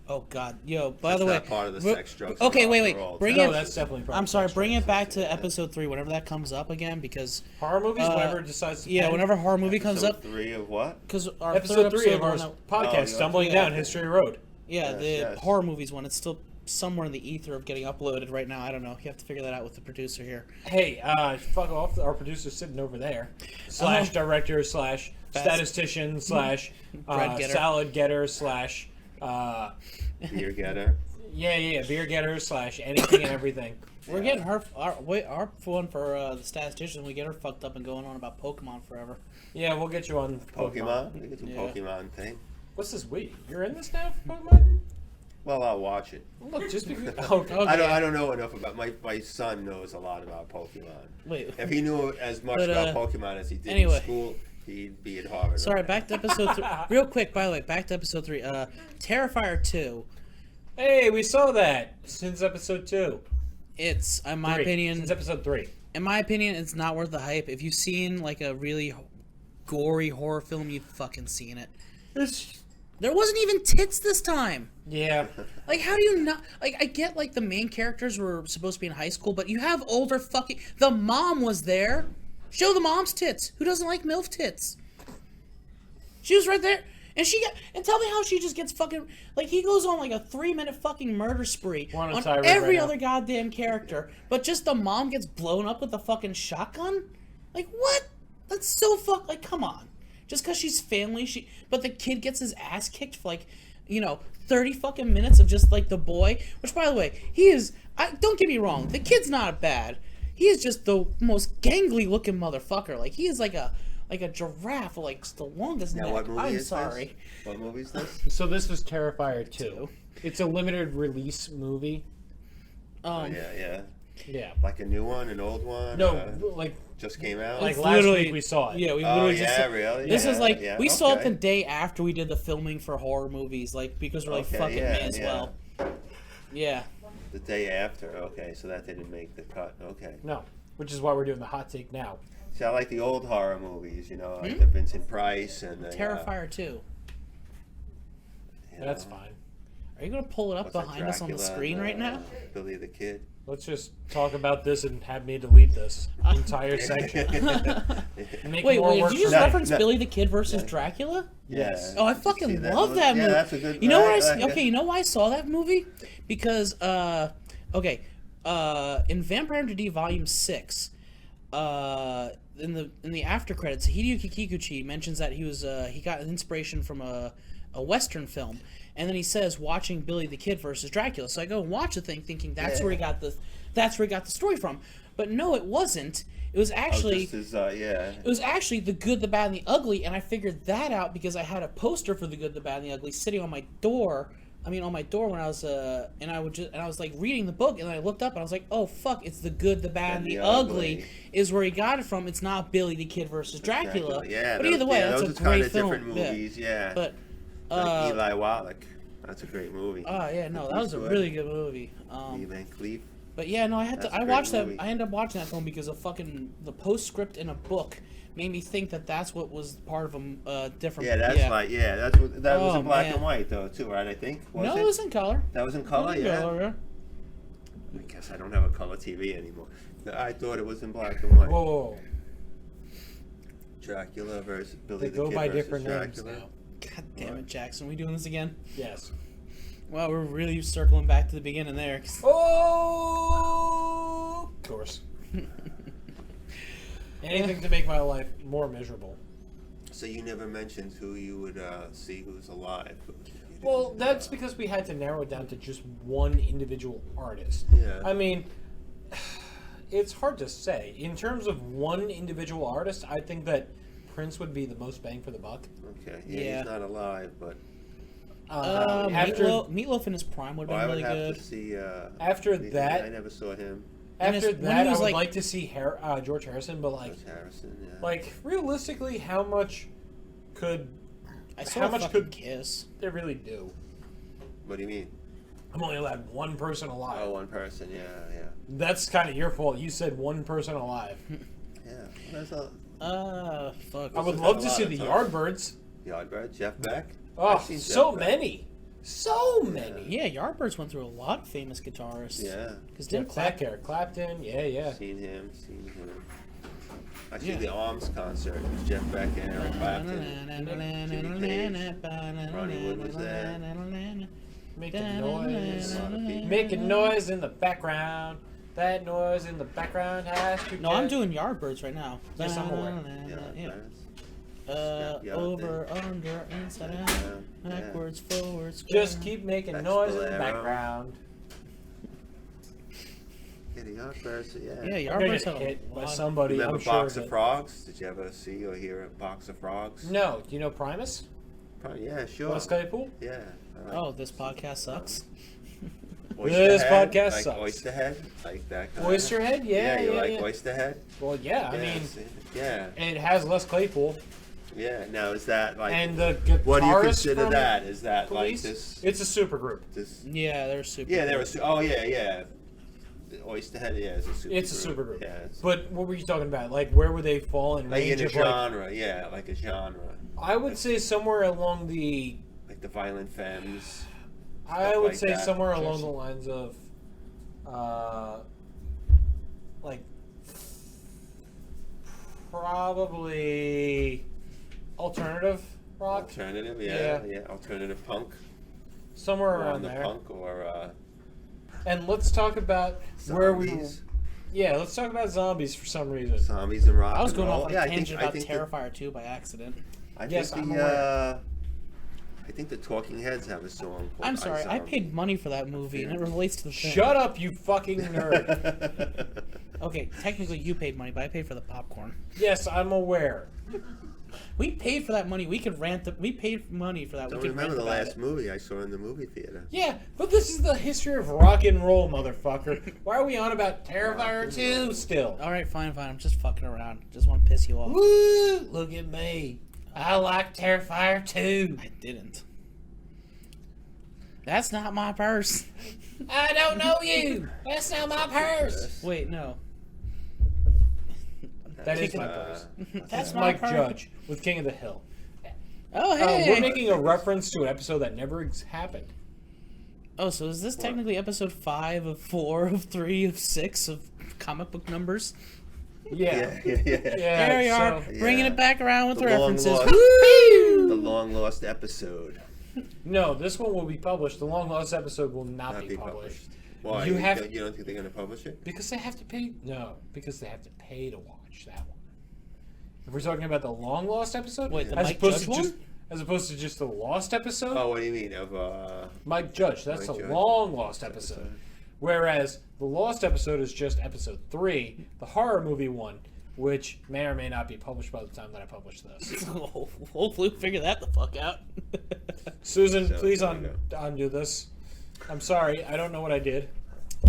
Oh God, yo! By That's the way, not part of the we're- sex, drugs, Okay, and wait, rock wait. and roll. Bring No, it. that's definitely. part I'm of sorry. sex Bring drugs. it back to episode 3 whenever that comes up again, because Horror movies. Uh, Whenever it decides. To yeah, end. whenever horror movie comes Episode up, 3 of what? because our Episode third 3 of our one that- podcast, yeah. Stumbling Yeah. Down History Road. yeah, Yes, the yes. horror movies one. It's still somewhere in the ether of getting uploaded right now. I don't know. You have to figure that out with the producer here. Hey, fuck off! Our producer's sitting over there. Slash director slash Fast- statistician slash Bread getter. salad getter slash Beer getter. yeah beer getter slash anything and everything. We're getting our one for the statistician. We get her fucked up and going on about Pokemon forever. Yeah, we'll get you on Pokemon. We can do Yeah. Pokemon thing. What's this? Wait, you're in this now, Pokemon? Well, I'll watch it. Look, just because. Oh, okay. I don't know enough about my son knows a lot about Pokemon. Wait. If he knew as much But, about Pokemon as he did anyway. in school, he'd be at Harvard. Sorry, back to episode 3. Real quick, by the way, back to episode 3. Terrifier 2. Hey, we saw that since episode 2. It's, in my Three. opinion, Since episode 3. it's not worth the hype. If you've seen like a really gory horror film, you've fucking seen it. There wasn't even tits this time. Yeah. Like, how do you not? Like, I get like the main characters were supposed to be in high school, but you have older fucking. The mom was there. Show the mom's tits. Who doesn't like MILF tits? She was right there. And tell me how she just gets fucking, like, he goes on like a 3-minute fucking murder spree We're on a on tirade every right now. other goddamn character, but just the mom gets blown up with a fucking shotgun? Like, what? That's so like, come on. Just because she's family, but the kid gets his ass kicked for like, 30 fucking minutes of just like the boy, which by the way, don't get me wrong, the kid's not bad. He is just the most gangly looking motherfucker. Like, he is like a giraffe, like the longest Now, neck. what movie I'm is sorry. this? What movie is this? So this was Terrifier 2. It's a limited release movie. Yeah. Yeah. Like a new one, an old one? No, like just came out? like It's last literally- week we saw it. Yeah, we Oh, literally yeah, just. really? This is Yeah, like yeah, we saw it okay. the day after we did the filming for horror movies, like because we're like, Okay, fuck it, yeah, may as yeah. well. Yeah. The day after, okay, so that didn't make the cut, okay. No, which is why we're doing the hot take now. See, I like the old horror movies, Hmm? like the Vincent Price and the... Terrifier 2. you That's know. fine. Are you gonna pull it up What's that, behind us on the Dracula screen and, right now? Billy the Kid. Let's just talk about this and have me delete this entire section. And make Wait, more wait, work did you just for me. reference Billy the Kid versus Dracula? Yes. Oh, I Did you see fucking love movie? that movie. Yeah, that's a good. You know why? right, Okay, you know why I saw that movie? Because in Vampire Hunter D Volume 6, in the after credits, Hideyuki Kikuchi mentions that he got inspiration from a Western film, and then he says watching Billy the Kid versus Dracula. So I go and watch the thing, thinking that's where he got the story from. But no, it wasn't. It was actually It was actually The Good, the Bad, and the Ugly, and I figured that out because I had a poster for The Good, the Bad, and the Ugly sitting on my door. On my door when I was and I was like reading the book, and I looked up and I was like, oh fuck, it's The Good, the Bad, and the Ugly is where he got it from. It's not Billy the Kid versus Dracula. Yeah, but either way, that's those a are kind great of film. different movies. Yeah. But like Eli Wallach. That's a great movie. oh yeah, no, that was a really good movie. Van Cleef. But yeah, no, I had That's to. a I great watched that. movie. I ended up watching that film because of fucking the postscript in a book made me think that that's what was part of a different. Yeah, that's like that's what that was Oh, in black man. and white though too, right? I think. No, it was in color. That was in color. It was in Yeah. color, I guess I don't have a color TV anymore. I thought it was in black and white. Whoa. Dracula versus Billy They the go Kid by versus different names Dracula. now. God damn it, Jackson. We doing this again? Yes. Well, we're really circling back to the beginning there. Oh, of course. Anything to make my life more miserable. So you never mentioned who you would see who's alive. Well, that's because we had to narrow it down to just one individual artist. Yeah. I mean, it's hard to say. In terms of one individual artist, I think that Prince would be the most bang for the buck. Okay. Yeah. He's not alive, but After Meatloaf in his prime would have I been would really have good. to see. After I that, never saw him. And after when that, he I was would like- like to see George Harrison, but like, George Harrison. Yeah. like realistically, how much could I saw how a much fucking could Kiss. they really do? What do you mean? I'm only allowed one person alive. Oh, one person. Yeah, yeah, That's kind of your fault. You said one person alive. yeah. That's a Fuck. I would Wasn't love that to a see lot the of time? Yardbirds. Yardbird, Jeff Beck. Oh, I've seen so Jeff Beck. many. So many. Yeah, Yardbirds went through a lot of famous guitarists. Yeah, Because Jeff didn't Beck, Eric Clapton. Yeah, yeah. seen him. I see Yeah. the Arms concert. It was Jeff Beck and Eric Clapton. Ronnie Wood was there. Making noise. A lot of people. Making noise in the background. That noise in the background has to No, I'm doing Yardbirds right now. Yes, I'm aware. Yeah, Yeah. Over, under, inside out, Yeah. backwards, forwards. Just keep making That's noise in the Bolero. background. Yeah, the Yardbirds. Yeah. Yeah, I'm gonna Yardbirds get had a hit by lot. somebody. Remember I'm sure Box of of it. Frogs? Did you ever see or hear a Box of Frogs? No, do you know Primus? Probably, yeah, sure. Wes Claypool? Yeah. I like Oh, this podcast sucks. Oysterhead, podcast like sucks. Oysterhead, like that kind Oysterhead? Yeah, you yeah, like yeah. Oysterhead? Well, yeah, I Yeah, mean, see? Yeah, and it has Les Claypool. yeah. Now is that like? And the guitarist what do you consider from that? Is that Police? like this? It's a super group. This? Yeah, they're super. Yeah, there was. Oh yeah, yeah. The Oysterhead, yeah, is a super. It's a super group. Yeah, it's But what were you talking about? Like, where would they fall in like range in a of, like, genre. Yeah, like a genre, I would say somewhere along the... like the Violent Femmes. I Stuff would like say that. somewhere along Jersey. the lines of, like, probably alternative rock, Alternative, Yeah. yeah. Alternative punk. somewhere Or around on the there. punk or And let's talk about where we. zombies. Yeah, let's talk about zombies for some reason. Zombies and rock. I was and going roll. off on Yeah, a I think- tangent I about think the- Terrifier 2 by accident. I Yes, think I'm the aware. I think the Talking Heads have a song called I'm sorry, I Zombie. paid money for that movie, and it relates to the thing. Shut up, you fucking nerd. Okay, technically you paid money, but I paid for the popcorn. Yes, I'm aware. We paid for that money. We could rant. We paid money for that. Don't we could remember rant the about last it. movie I saw in the movie theater. Yeah, but this is the history of rock and roll, motherfucker. Why are we on about Terrifier 2 still? All right, fine. I'm just fucking around. Just want to piss you off. Woo! Look at me. I like Terrifier 2. I didn't. That's not my purse. I don't know you. That's not my purse. Wait, no. That is my purse. That's my Mike purse. Judge with King of the Hill. Oh, hey. We're making a reference to an episode that never happened. Oh, so is this technically episode 5 of 4 of 3 of 6 of comic book numbers? Yeah. Yeah. There we are, so- bringing Yeah. it back around with The references. long-lost- Woo! The long lost episode. No, this one will be published. The long lost episode will not be published. Why? You have- you don't think they're going to publish it? Because they have to pay. No, because they have to pay to watch that one. If we're talking about the long lost episode, Wait, the as Mike opposed Judge to one? just as opposed to just the lost episode, Oh, what do you mean? Mike Judge. That's Mike a Judge. long lost episode. Whereas the lost episode is just episode 3, the horror movie one, which may or may not be published by the time that I publish this. Hopefully, we'll figure that the fuck out. Susan, So, please there we go. undo this. I'm sorry, I don't know what I did.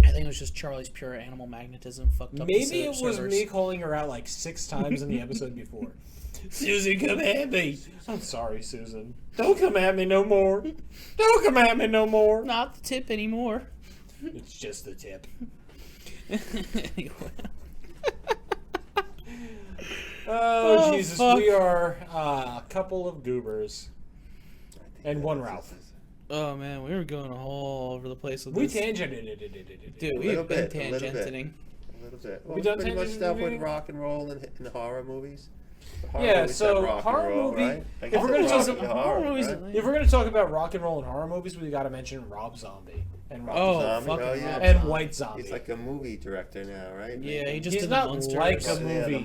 I think it was just Charlie's pure animal magnetism fucked up. the Maybe it was servers. me calling her out like 6 times in the episode before. Susan, come at me. I'm sorry, Susan. Don't come at me no more. Don't come at me no more. Not the tip anymore. It's just the tip. Anyway. Oh, Oh, Jesus, fuck. we are a couple of goobers. And one Ralph. Oh man, we were going all over the place with We this. tangented. Dude, A we've little been bit, a little bit. tangenting. A little bit. We Well, done pretty much tangent stuff with movie? rock and roll in the horror movies. The horror Yeah, movies so have rock and horror roll, movie- right? I if guess we're gonna it's talk rock about and horror horror, movies, right? If we're going to talk about rock and roll and horror movies, we got to mention Rob Zombie. And Rob Oh, Zombie, fucking oh, yeah. Rob and Zombie. White Zombie. He's like a movie director now, right? Yeah, he just He's did not the Monsters. like a Yeah, movie.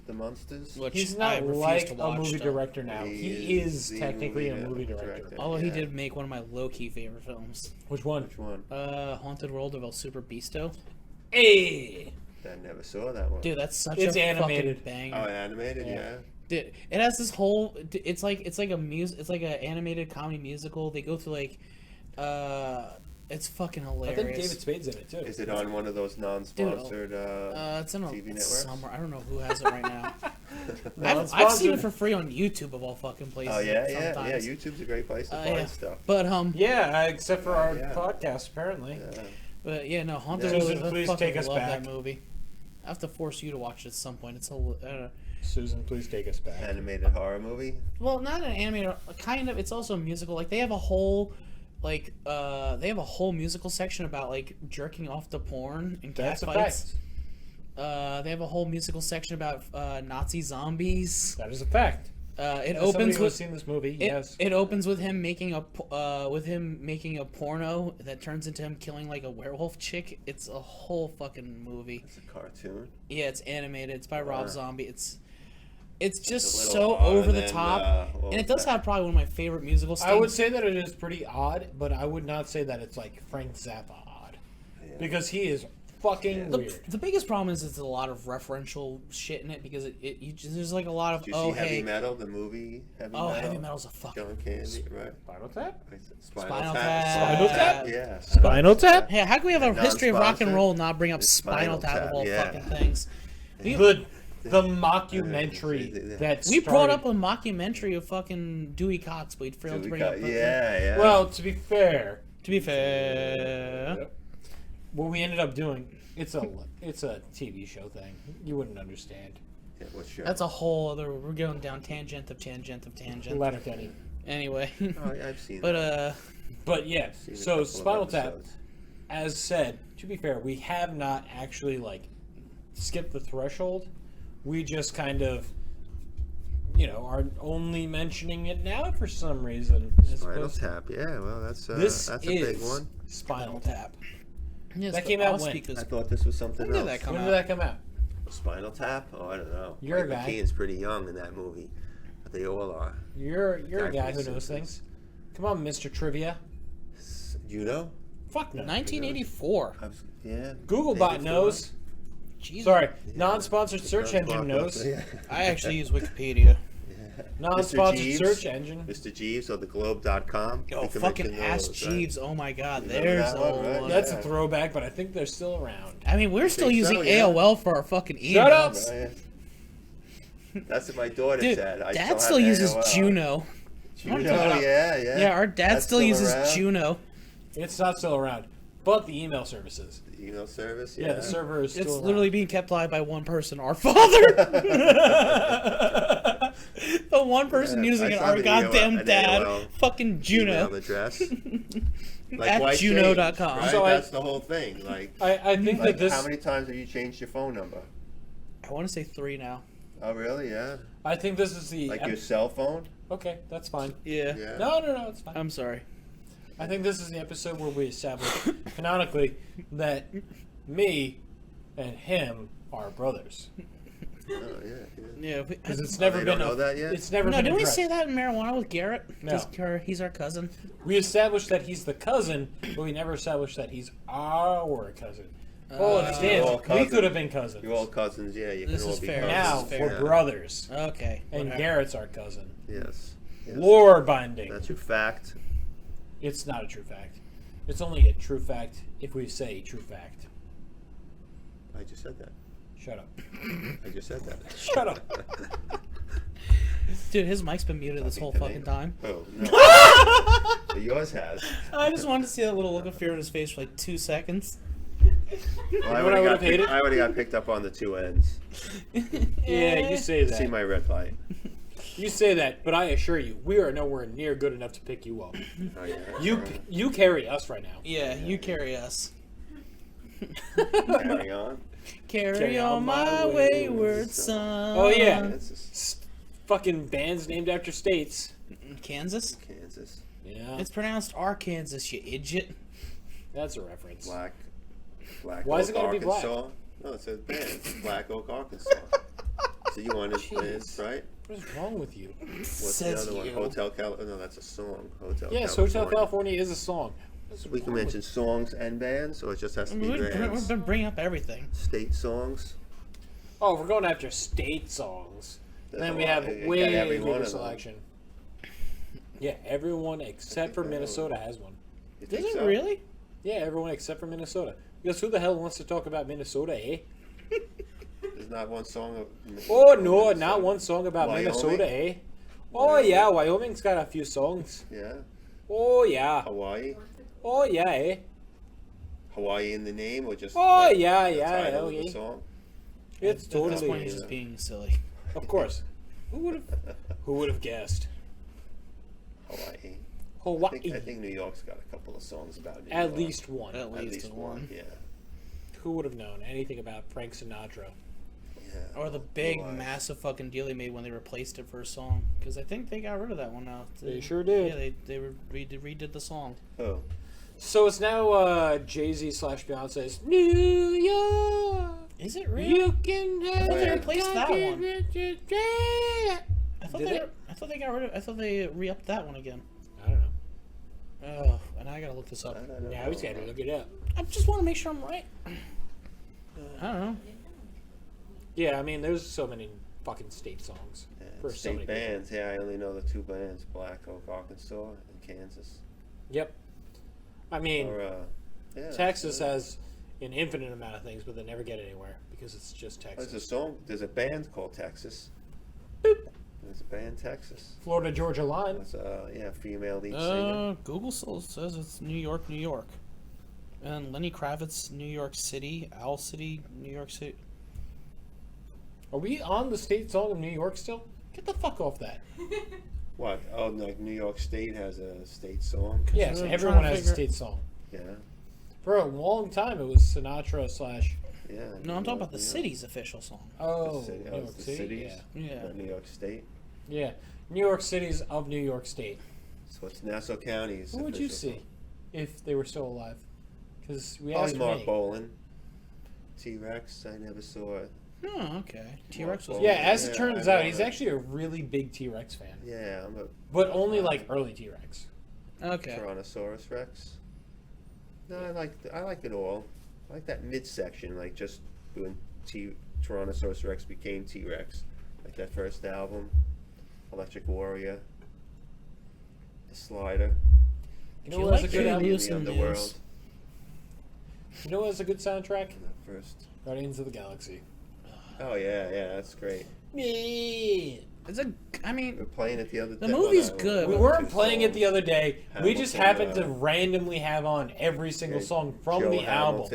the monsters. Which He's I not refuse like to a watch, movie though. director now. He is the technically a movie movie director. Although he Yeah. did make one of my low-key favorite films. Which one? Which one? Haunted World of El Super Beasto. Hey! I never saw that one. Dude, that's such It's a animated. fucking Oh, banger. animated, Yeah. yeah. Dude, it has this whole. It's like a it's like an animated comedy musical. They go through like, it's fucking I hilarious. think David Spade's in it too. Is it on one of those non-sponsored It's in a TV it's networks? somewhere. I don't know who has it right now. No, I've it's seen it sponsored. for free on YouTube of all fucking places. Oh yeah. sometimes. YouTube's a great place to Yeah. find stuff. But Yeah, except for our Yeah. podcast, apparently. Yeah. Haunted Yeah. World. Susan, I please fucking take us love back. that movie. I have to force you to watch it at some point. It's a. I don't know. Susan, please take us back. Animated horror movie. Well, not an animated, kind of. It's also a musical. Like they have a whole, musical section about like jerking off to porn and cat That's a fights. fact. They have a whole musical section about Nazi zombies. That is a fact. It As somebody opens who has with seen this movie, it, yes. it opens with him making a porno that turns into him killing like a werewolf chick. It's a whole fucking movie. It's a cartoon. Yeah, it's animated. It's by Rob Zombie. It's just It's a little so harder over the than, top, what and it was does that? have probably one of my favorite musical scenes. I would say that it is pretty odd, but I would not say that it's like Frank Zappa odd. Yeah. Because he is fucking the, weird. the biggest problem is it's a lot of referential shit in it because there's like a lot of Did you see Heavy Metal, the movie Heavy Metal? Heavy Metal's a fucking John Candy, right? Spinal Tap? Spinal Tap. Spinal Tap? Yeah. Spinal Tap? Hey, how can we have a history of rock and Non-sponsored. roll and not bring up It's Spinal Tap of all yeah. fucking things? The mockumentary that We brought started- up a mockumentary of fucking Dewey Cox, but we failed to bring up. Yeah. Well, to be fair, To be fair, what we ended up doing, it's a TV show thing. You wouldn't understand. Yeah, what show? that's a whole other. We're going down tangent of tangent of tangent. Letterkenny. Anyway, Oh, I've seen but that. But yeah, Seen a so couple of Spinal Tap, episodes. as said, to be fair, we have not actually like skipped the threshold. We just kind of, are only mentioning it now for some reason. as Spinal opposed- Tap. Yeah, well, that's This a is big one. Spinal Tap. yes, That but came out I'll when? speak this- I thought this was something When did else. that come When out? did that come out? Spinal Tap? Oh, I don't know. You're a Mike guy. McKean's pretty young in that movie. But they all are. You're a guy who Exactly. knows things. Come on, Mr. Trivia. Judo? Fuck no. 1984. Yeah. Googlebot 84. knows. Jesus. Sorry, non-sponsored search engine knows. Yeah. I actually use Wikipedia. Non-sponsored Jeeves. search engine. Mr. Jeeves or theglobe.com. Oh, You can fucking mention Ask those, right? Jeeves. Oh my god, remember there's that the one, old right? one. That's Yeah. a throwback, but I think they're still around. I mean, we're still think using so, yeah. AOL for our fucking emails. Shut up! Right. That's what my daughter Dude, said. I Dad still still have uses AOL. Juno. Juno, Yeah. yeah. Yeah, our dad That's still uses around. Juno. It's not still around, but the email services. The email service, Yeah, the server is still It's around. literally being kept alive by one person, our father. The one person Yeah, using I it, saw our the goddamn an dad, AOL fucking Juno. Email address. Like At why Juno.com. change, right? So That's the whole thing. Like, I think like that this. how many times have you changed your phone number? I want to say 3 now. Oh, really? Yeah. I think this is the. Like your cell phone? Okay, that's fine. Yeah. Yeah. No, it's fine. I'm sorry. I think this is the episode where we establish canonically that me and him are brothers. Oh, yeah. Yeah. Because it's Oh, never they been don't know that yet? It's never No, been didn't we addressed. say that in marijuana with Garrett? No. Just he's our cousin. We established that he's the cousin, but we never established that he's our cousin. Oh, it You're stands. all We cousins. could have been cousins. You're all cousins, yeah. You This can all is be fair. cousins. Now This is fair. we're brothers, Okay. and whatever. Garrett's our cousin. Yes. Yes. Lore binding. That's your fact. It's not a true fact. It's only a true fact if we say true fact. I just said that. Shut up. I just said that. Shut up. Dude, his mic's been muted this whole fucking time. Oh, no. But yours has. I just wanted to see that little look of fear in his face for like 2 seconds. Well, I what I already would've got picked- hated? I already got picked up on the two ends. Yeah, you say See that. my red light. You say that, but I assure you, we are nowhere near good enough to pick you up. Oh, yeah. You carry us right now. Yeah, you carry us. Carry on. Carry on my wayward son. Oh, yeah. This is Fucking bands named after states. Kansas? Kansas. Yeah, It's pronounced Arkansas, you idiot. that's a reference. Black Why is it Oak, gotta be black? Arkansas. No, it says band. Black Oak, Arkansas. So you wanted bands, right? What is wrong with you? What's Says the other one? you. Hotel California. No, that's a song. Hotel Yes, California. Hotel California is a song. So we can mention songs and bands, or it just has to be We've bands. been bringing up everything. State songs. Oh, we're going after state songs. There's Then a we lot. have You got way every one bigger of them. selection. Yeah, everyone except for Minnesota has one. You Does think it so? really? Yeah, everyone except for Minnesota. Because who the hell wants to talk about Minnesota, eh? There's not one song of. Oh, no, Minnesota. not one song about Wyoming? Minnesota, eh? Oh, yeah, Wyoming's got a few songs. Yeah. Oh, yeah. Hawaii. Oh, yeah, eh? Hawaii in the name, or just. Oh, the- yeah, the yeah, title hell of the yeah. song. It's At this totally. point, he's just being silly. Of course. Who would have guessed? Hawaii. Hawaii. I think New York's got a couple of songs about New At York. least one. At At least least one. Yeah. Who would have known anything about Frank Sinatra? Yeah. Or the big, Otherwise- massive fucking deal they made when they replaced it for a song. Because I think they got rid of that one now. They sure did. Yeah, they redid the song. Oh. So it's now Jay-Z / Beyonce's New York. Is it really? You can have thought they your replaced that one. I thought Did they. they? I thought they got rid of. I thought they re-upped that one again. I don't know. Oh, and I gotta look this up. I don't know. Now he's got to look it up. I just want to make sure I'm right. I don't know. Yeah, I mean, there's so many fucking state songs Yeah, for so state many people. bands. Yeah, I only know the two bands: Black Oak, Arkansas, and Kansas. Yep. I mean, Or yeah. Texas has an infinite amount of things, but they never get anywhere because it's just There's Texas. a song. There's a band called Texas. Boop. There's a band Texas. Florida Georgia Line. That's female lead singer. Google still says it's New York, New York. And Lenny Kravitz, New York City, Owl City, New York City. Are we on the state song of New York still? Get the fuck off that. What? Oh, like New York State has a state song. Yes, I'm everyone trying to has a figure- state song. Yeah. For a long time, it was Sinatra / Yeah. No, I'm talking about the New York. city's official song. Oh, The city, New oh, York it's the City. cities. Yeah. Yeah. Not New York State. Yeah, New York City's of New York State. So it's Nassau County's. Who would you official see if they were still alive? Because we Probably asked Mark me. Bolan. T-Rex. I never saw it. Oh, okay. T-Rex was. Well, Yeah, as it Yeah, turns I out, know he's that. actually a really big T-Rex fan, Yeah, I'm a but only like early T-Rex. Okay. Tyrannosaurus Rex. No, I like it all. I like that midsection, like just when Tyrannosaurus Rex became T-Rex, like that first album, Electric Warrior, The Slider, You Do know you what has like a good Huey album? Lewis in and the News? Underworld. You know what has a good soundtrack? That first. Guardians of the Galaxy. Oh yeah, that's great. Yeah. It's a. I mean, We were playing it the other day. The movie's good. We Two weren't playing it the other day. We just Hamilton, happened to randomly have on every single song from the album.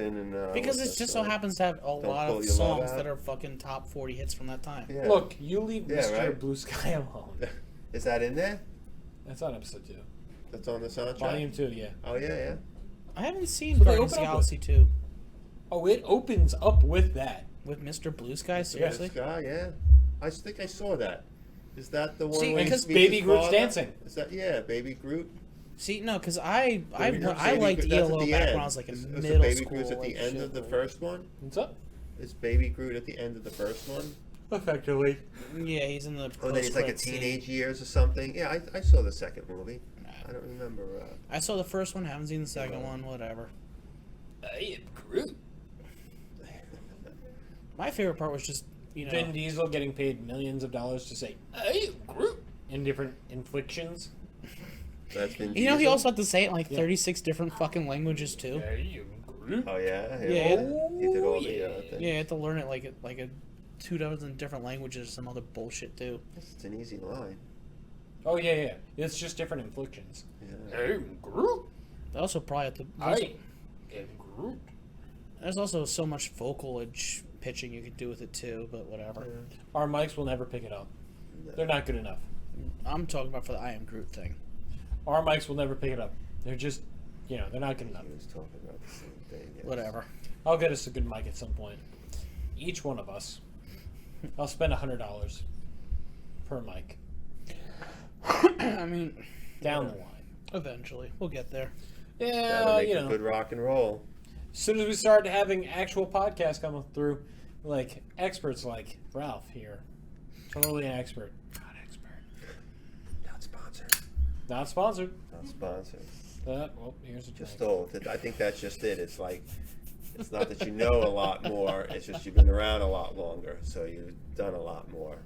because it just so happens to have a lot Pull of Your Love songs Out. that are fucking top 40 hits from that time. Yeah. Look, you leave Yeah, Mr. right. Blue Sky alone. Is that in there? That's on episode 2. That's on the soundtrack. Volume 2, yeah. Oh yeah. I haven't seen So they Guardians of the open up Galaxy 2 Oh, it opens up with that. with Mr. Blue Sky. Seriously, Sky, yeah. I think I saw that. Is that the one See, where he because meets Baby his Groot's father? dancing. Is that Baby Groot? see, no, because I Baby Groot- liked That's at ELO the back end. when I was like in Is middle Baby school. Groot's at the like, end shit, of the like- first one? What's up? Is Baby Groot at the end of the first one? Effectively. Yeah, he's in the. Oh, then he's like a post-credit scene. teenage years or something. Yeah, I saw the second movie. I don't remember. I saw the first one. Haven't seen the second one. Whatever. I am Groot. My favorite part was just Vin Diesel getting paid millions of dollars to say, I am Groot, in different inflections. That's been. he Diesel? also had to say it in like 36 different fucking languages too. I am Groot. Oh yeah. Yeah. He did all the Yeah. things. Yeah, you had to learn it like a 2 dozen different languages or some other bullshit too. It's an easy line. Oh, yeah. It's just different inflections. Yeah. I am Groot. They also probably have to. I am Groot. There's also so much vocalage pitching you could do with it too, but whatever. Our mics will never pick it up. They're not good enough. I'm talking about for the I Am Groot thing. Our mics will never pick it up. They're just, they're not good enough. He was talking about the same thing. Yes. Whatever. I'll get us a good mic at some point. Each one of us. I'll spend $100 per mic. I mean, Down the line. eventually we'll get there. That'll Yeah, make a good rock and roll. as soon as we start having actual podcasts coming through, like experts like Ralph here. Totally an expert. Not expert. Not sponsored. Not sponsored. Not sponsored. Well, here's a drink. Just old. I think that's just it. It's like, it's not that you know a lot more. It's just you've been around a lot longer, so you've done a lot more.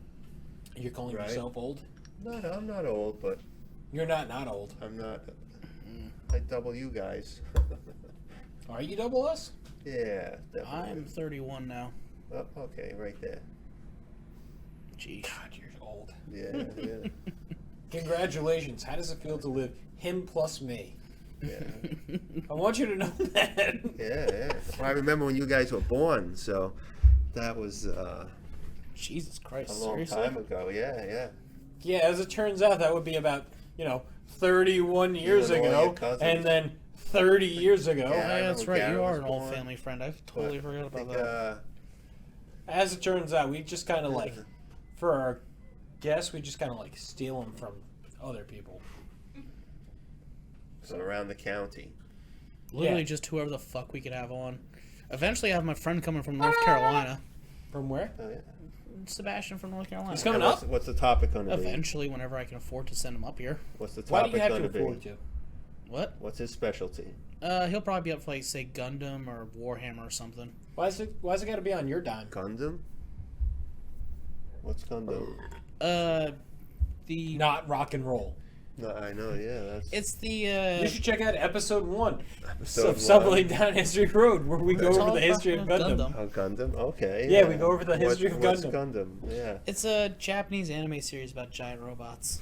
You're calling Right. yourself old? No, I'm not old, but You're not old. I'm not. I double you guys. Are you double us? Yeah, definitely. I'm 31 now. Oh, okay, right there. Jeez. God, you're old. Yeah, yeah, Congratulations. How does it feel to live him plus me? yeah. I want you to know that. Yeah. Well, I remember when you guys were born, so that was Jesus Christ. a long Seriously? time ago. Yeah. Yeah, as it turns out, that would be about, 31 years and all your ago, cousins. and then 30 years ago. Yeah. Yeah, that's remember right. Gary You are was an old born, family friend. I totally forgot I about think, that. As it turns out, we just kind of like, for our guests, we just kind of like steal them from other people. so around the county. Literally yeah. just whoever the fuck we could have on. Eventually, I have my friend coming from North Carolina. From where? Oh, yeah. Sebastian from North Carolina. He's coming And up? what's the topic going to be? Eventually, whenever I can afford to send him up here. What's the Why do topic you have going to to afford be? to? What? What's his specialty? He'll probably be up for like say Gundam or Warhammer or something. Why's it got to be on your dime? Gundam? What's Gundam? The Not rock and roll. No, I know, yeah. That's it's the You should check out episode 1 episode of Stumbling Down History Road, where we go It's over all the history of about Gundam. Oh, Gundam? Okay. Yeah, we go over the history of What's Gundam. Gundam? Yeah. It's a Japanese anime series about giant robots.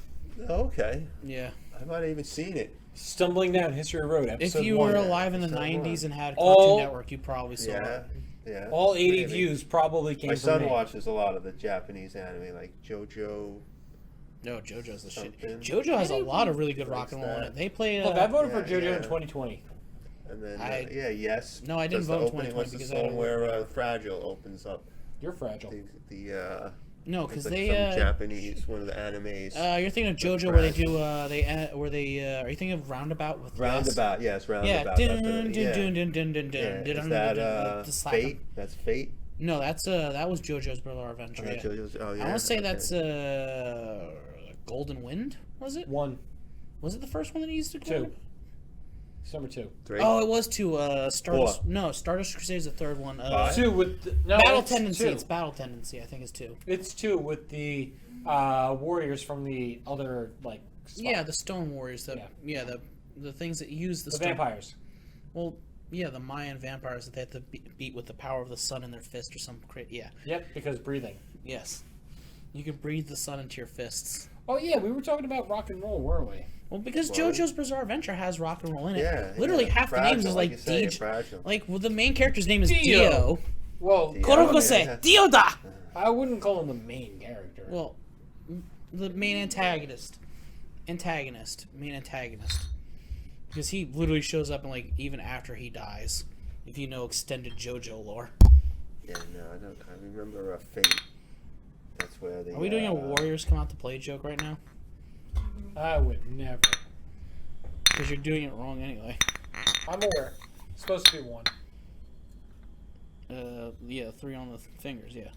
Okay. Yeah. I might have even seen it. Stumbling Down History Road, episode If you 1. were alive in the Episode 90s one. and had All- Cartoon Network, you probably saw Yeah. it. Yeah. All 80 Maybe. views probably came My from son me. watches a lot of the Japanese anime, like JoJo. No, JoJo's the shit. Something. JoJo has a lot of really good rock and roll in that. it. They play. Look, I voted for Yeah, JoJo yeah. in 2020. And then, I- yes. No, I didn't Does the vote in opening- 2020 What's the because I song had a where Fragile opens up? You're fragile. No, It's because like they. some Japanese, one of the animes. You're thinking of JoJo where they do. Are you thinking of Roundabout with Wes? Roundabout, yes, Yeah. Roundabout. That's Dun, what dun, it- dun, yeah. dun, dun, dun, Yeah. dun, Is dun, that dun, the slap- Fate? That's Fate? No, that was JoJo's Bizarre Adventure. Oh, Yeah. JoJo's- oh, yeah. I want to say okay. that's Golden Wind. Was it? 1, Was it the first one that he used to 2. It's number 2. 3. Oh, it was two. Stardust. Four. No, Stardust Crusade is the third one. 5? 2 with the, no, Battle it's Tendency. 2. It's Battle Tendency. I think it's 2. It's 2 with the warriors from the other spot. Yeah, the Stone Warriors. Yeah. The things that use the the stone. vampires. Well, yeah, the Mayan vampires that they have to beat with the power of the sun in their fist or some yeah. Yep, because breathing. Yes. You can breathe the sun into your fists. Oh yeah, we were talking about rock and roll, weren't we? Well, because Well, JoJo's Bizarre Adventure has rock and roll in it. Yeah. Literally yeah. half Fragile, the names is like you say, DJ. Fragile. Like, well, the main character's name is Dio. Dio. Well, Dio. Korokose, yeah. Dioda. I wouldn't call him the main character. Well, the main antagonist. main antagonist, because he literally shows up in like even after he dies. If you know extended JoJo lore. Yeah, no, I don't. I remember Fate. That's where the. Are we doing a Warriors come out to play joke right now? I would never. Because you're doing it wrong anyway. I'm aware. It's supposed to be one. Yeah, 3 on the fingers. Yeah.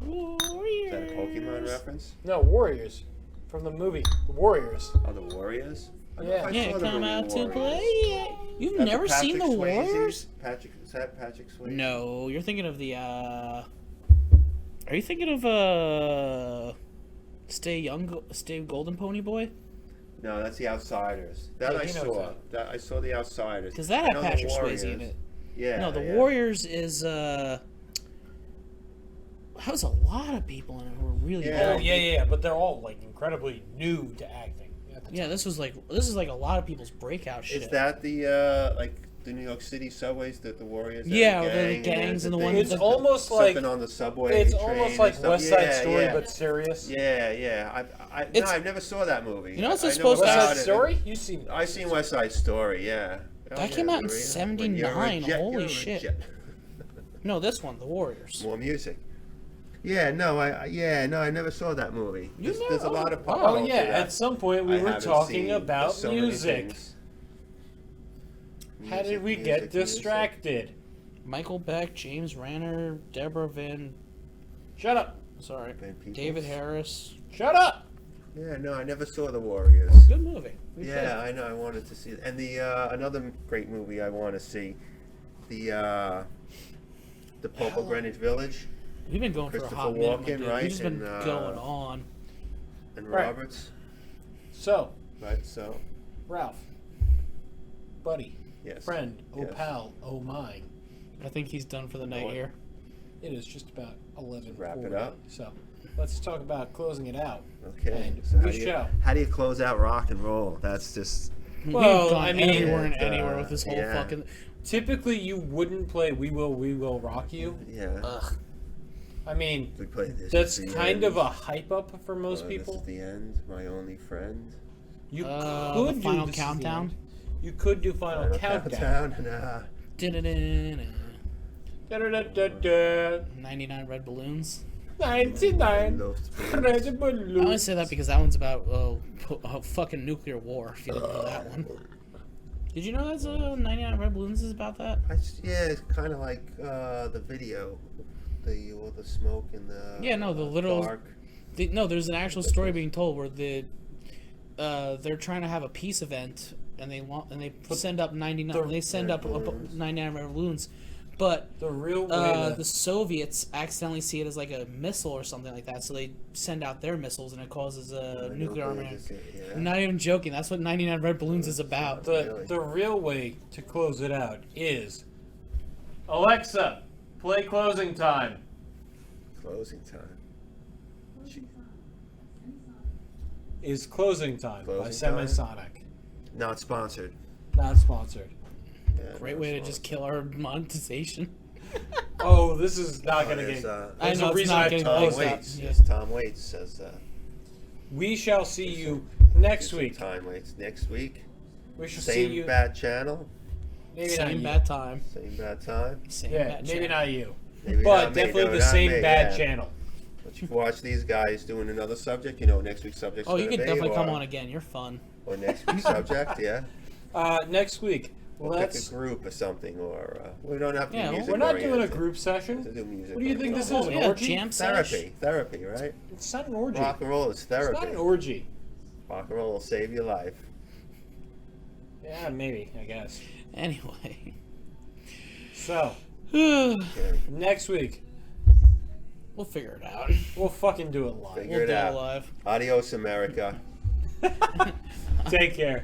Is that a Pokemon reference? No, Warriors. From the movie, The Warriors. Oh, the Warriors. I Yeah. saw Yeah, the come movie out to Warriors. play. You've That's never with seen the Patrick Swayze? Warriors? Is that Patrick Swayze? No, you're thinking of the. Are you thinking of Stay Golden Pony Boy? No, that's The Outsiders. That Yeah, I he knows saw. that. That I saw The Outsiders. Because that I had know the Patrick Warriors. Swayze in it. Yeah. No, the yeah. Warriors is That was a lot of people in it who were really Yeah. Oh good. yeah, but they're all like incredibly new to acting. At the Yeah, time. this is like a lot of people's breakout shit. Is that the like the New York City subways that the Warriors? are Yeah, a the gang, gangs and the they- ones It's that- almost like something on the subway. it's train almost and like stuff. West Side Yeah, Story, yeah. but serious. Yeah. No, It's- I never saw that movie. You know what's I supposed to West have- Side about it. Story? You seen? I seen West Side Story. Yeah. Oh, That yeah, came out in Maria. 79, When you're a jet, holy you're a shit. jet. No, this one, the Warriors. More music. Yeah, no, I never saw that movie. You There's a never- lot of pop Oh culture yeah, that at some point we I were haven't talking seen. about There's so many music. things. How did Music, we music, get music. distracted? Michael Beck, James Ranner, Deborah Van. Shut up! Sorry, Van Peebles. David Harris. Shut up! Yeah, no, I never saw The Warriors. Good movie. We Yeah, I know. I wanted to see it. And the another great movie I want to see, the Pope of Greenwich Village should. We've been going for a Christopher hot minute, my Walken, dude. right, We've just been and, going on. and Right. Roberts, So, right? So Ralph, buddy, yes, friend, oh Yes. pal, oh mine. I think he's done for the night What? here. It is just about 11. Wrap it up. So, let's talk about closing it out. Okay. And So we shall. how do you close out rock and roll? That's just Well, We've gone I mean, everywhere and it, anywhere with this whole yeah. fucking. Typically, you wouldn't play "We Will Rock You." yeah. Ugh. I mean, We play this. that's is the kind end. of a hype up for most This people. is the end. My only friend. You The could do final This Is the countdown. End. You could do final Final countdown. and Da-da-da-da. Da-da-da-da-da. 99 red balloons. 99 Those red I only balloons. say that because that one's about fucking nuclear war. If you didn't know that one. Did you know that's 99 red balloons is about that? Yeah, it's kind of like the video, all the smoke and the Yeah, no, the literal- dark. No, there's an actual story being told where they're trying to have a peace event and they send up 99. They send up 99 red balloons, but The real way the Soviets accidentally see it as like a missile or something like that, so they send out their missiles and it causes a nuclear army. Yeah. I'm not even joking. That's what 99 red balloons is about. the real way to close it out is Alexa, play closing time. Closing time. Is Closing Time by Closing Time? Semisonic. Not sponsored. Not sponsored. Yeah, Great not way to sponsored. just kill our monetization. Oh, this is not going to There's, get. I There's know a it's reason not I getting Tom closed fixed out. up. Waits. Yeah. Yes, Tom Waits says We shall see you next week. Time Waits next week. We shall see Same you. bad channel. Maybe not Same you. bad time. Same bad time. Same Yeah, bad maybe channel. not you. Maybe But not me, definitely no, the not same me, bad yeah. channel. But you watch these guys doing another subject. You know, next week's subject. Oh, you can definitely come on again. You're fun. Or next week's subject, yeah. Next week, We'll pick a group or something, or we don't have to Yeah, be music we're not doing a oriented. group To session. do music. What do you think this oriented. is? An Yeah, orgy? jam sesh. Therapy, right? It's not an orgy. Rock and roll is It's therapy. not an orgy. Rock and roll will save your life. Yeah, maybe, I guess. Anyway. So, we'll Okay. next week, figure it out. we'll fucking do it live. Figure We'll it do it out. live. Adios, America. Take care.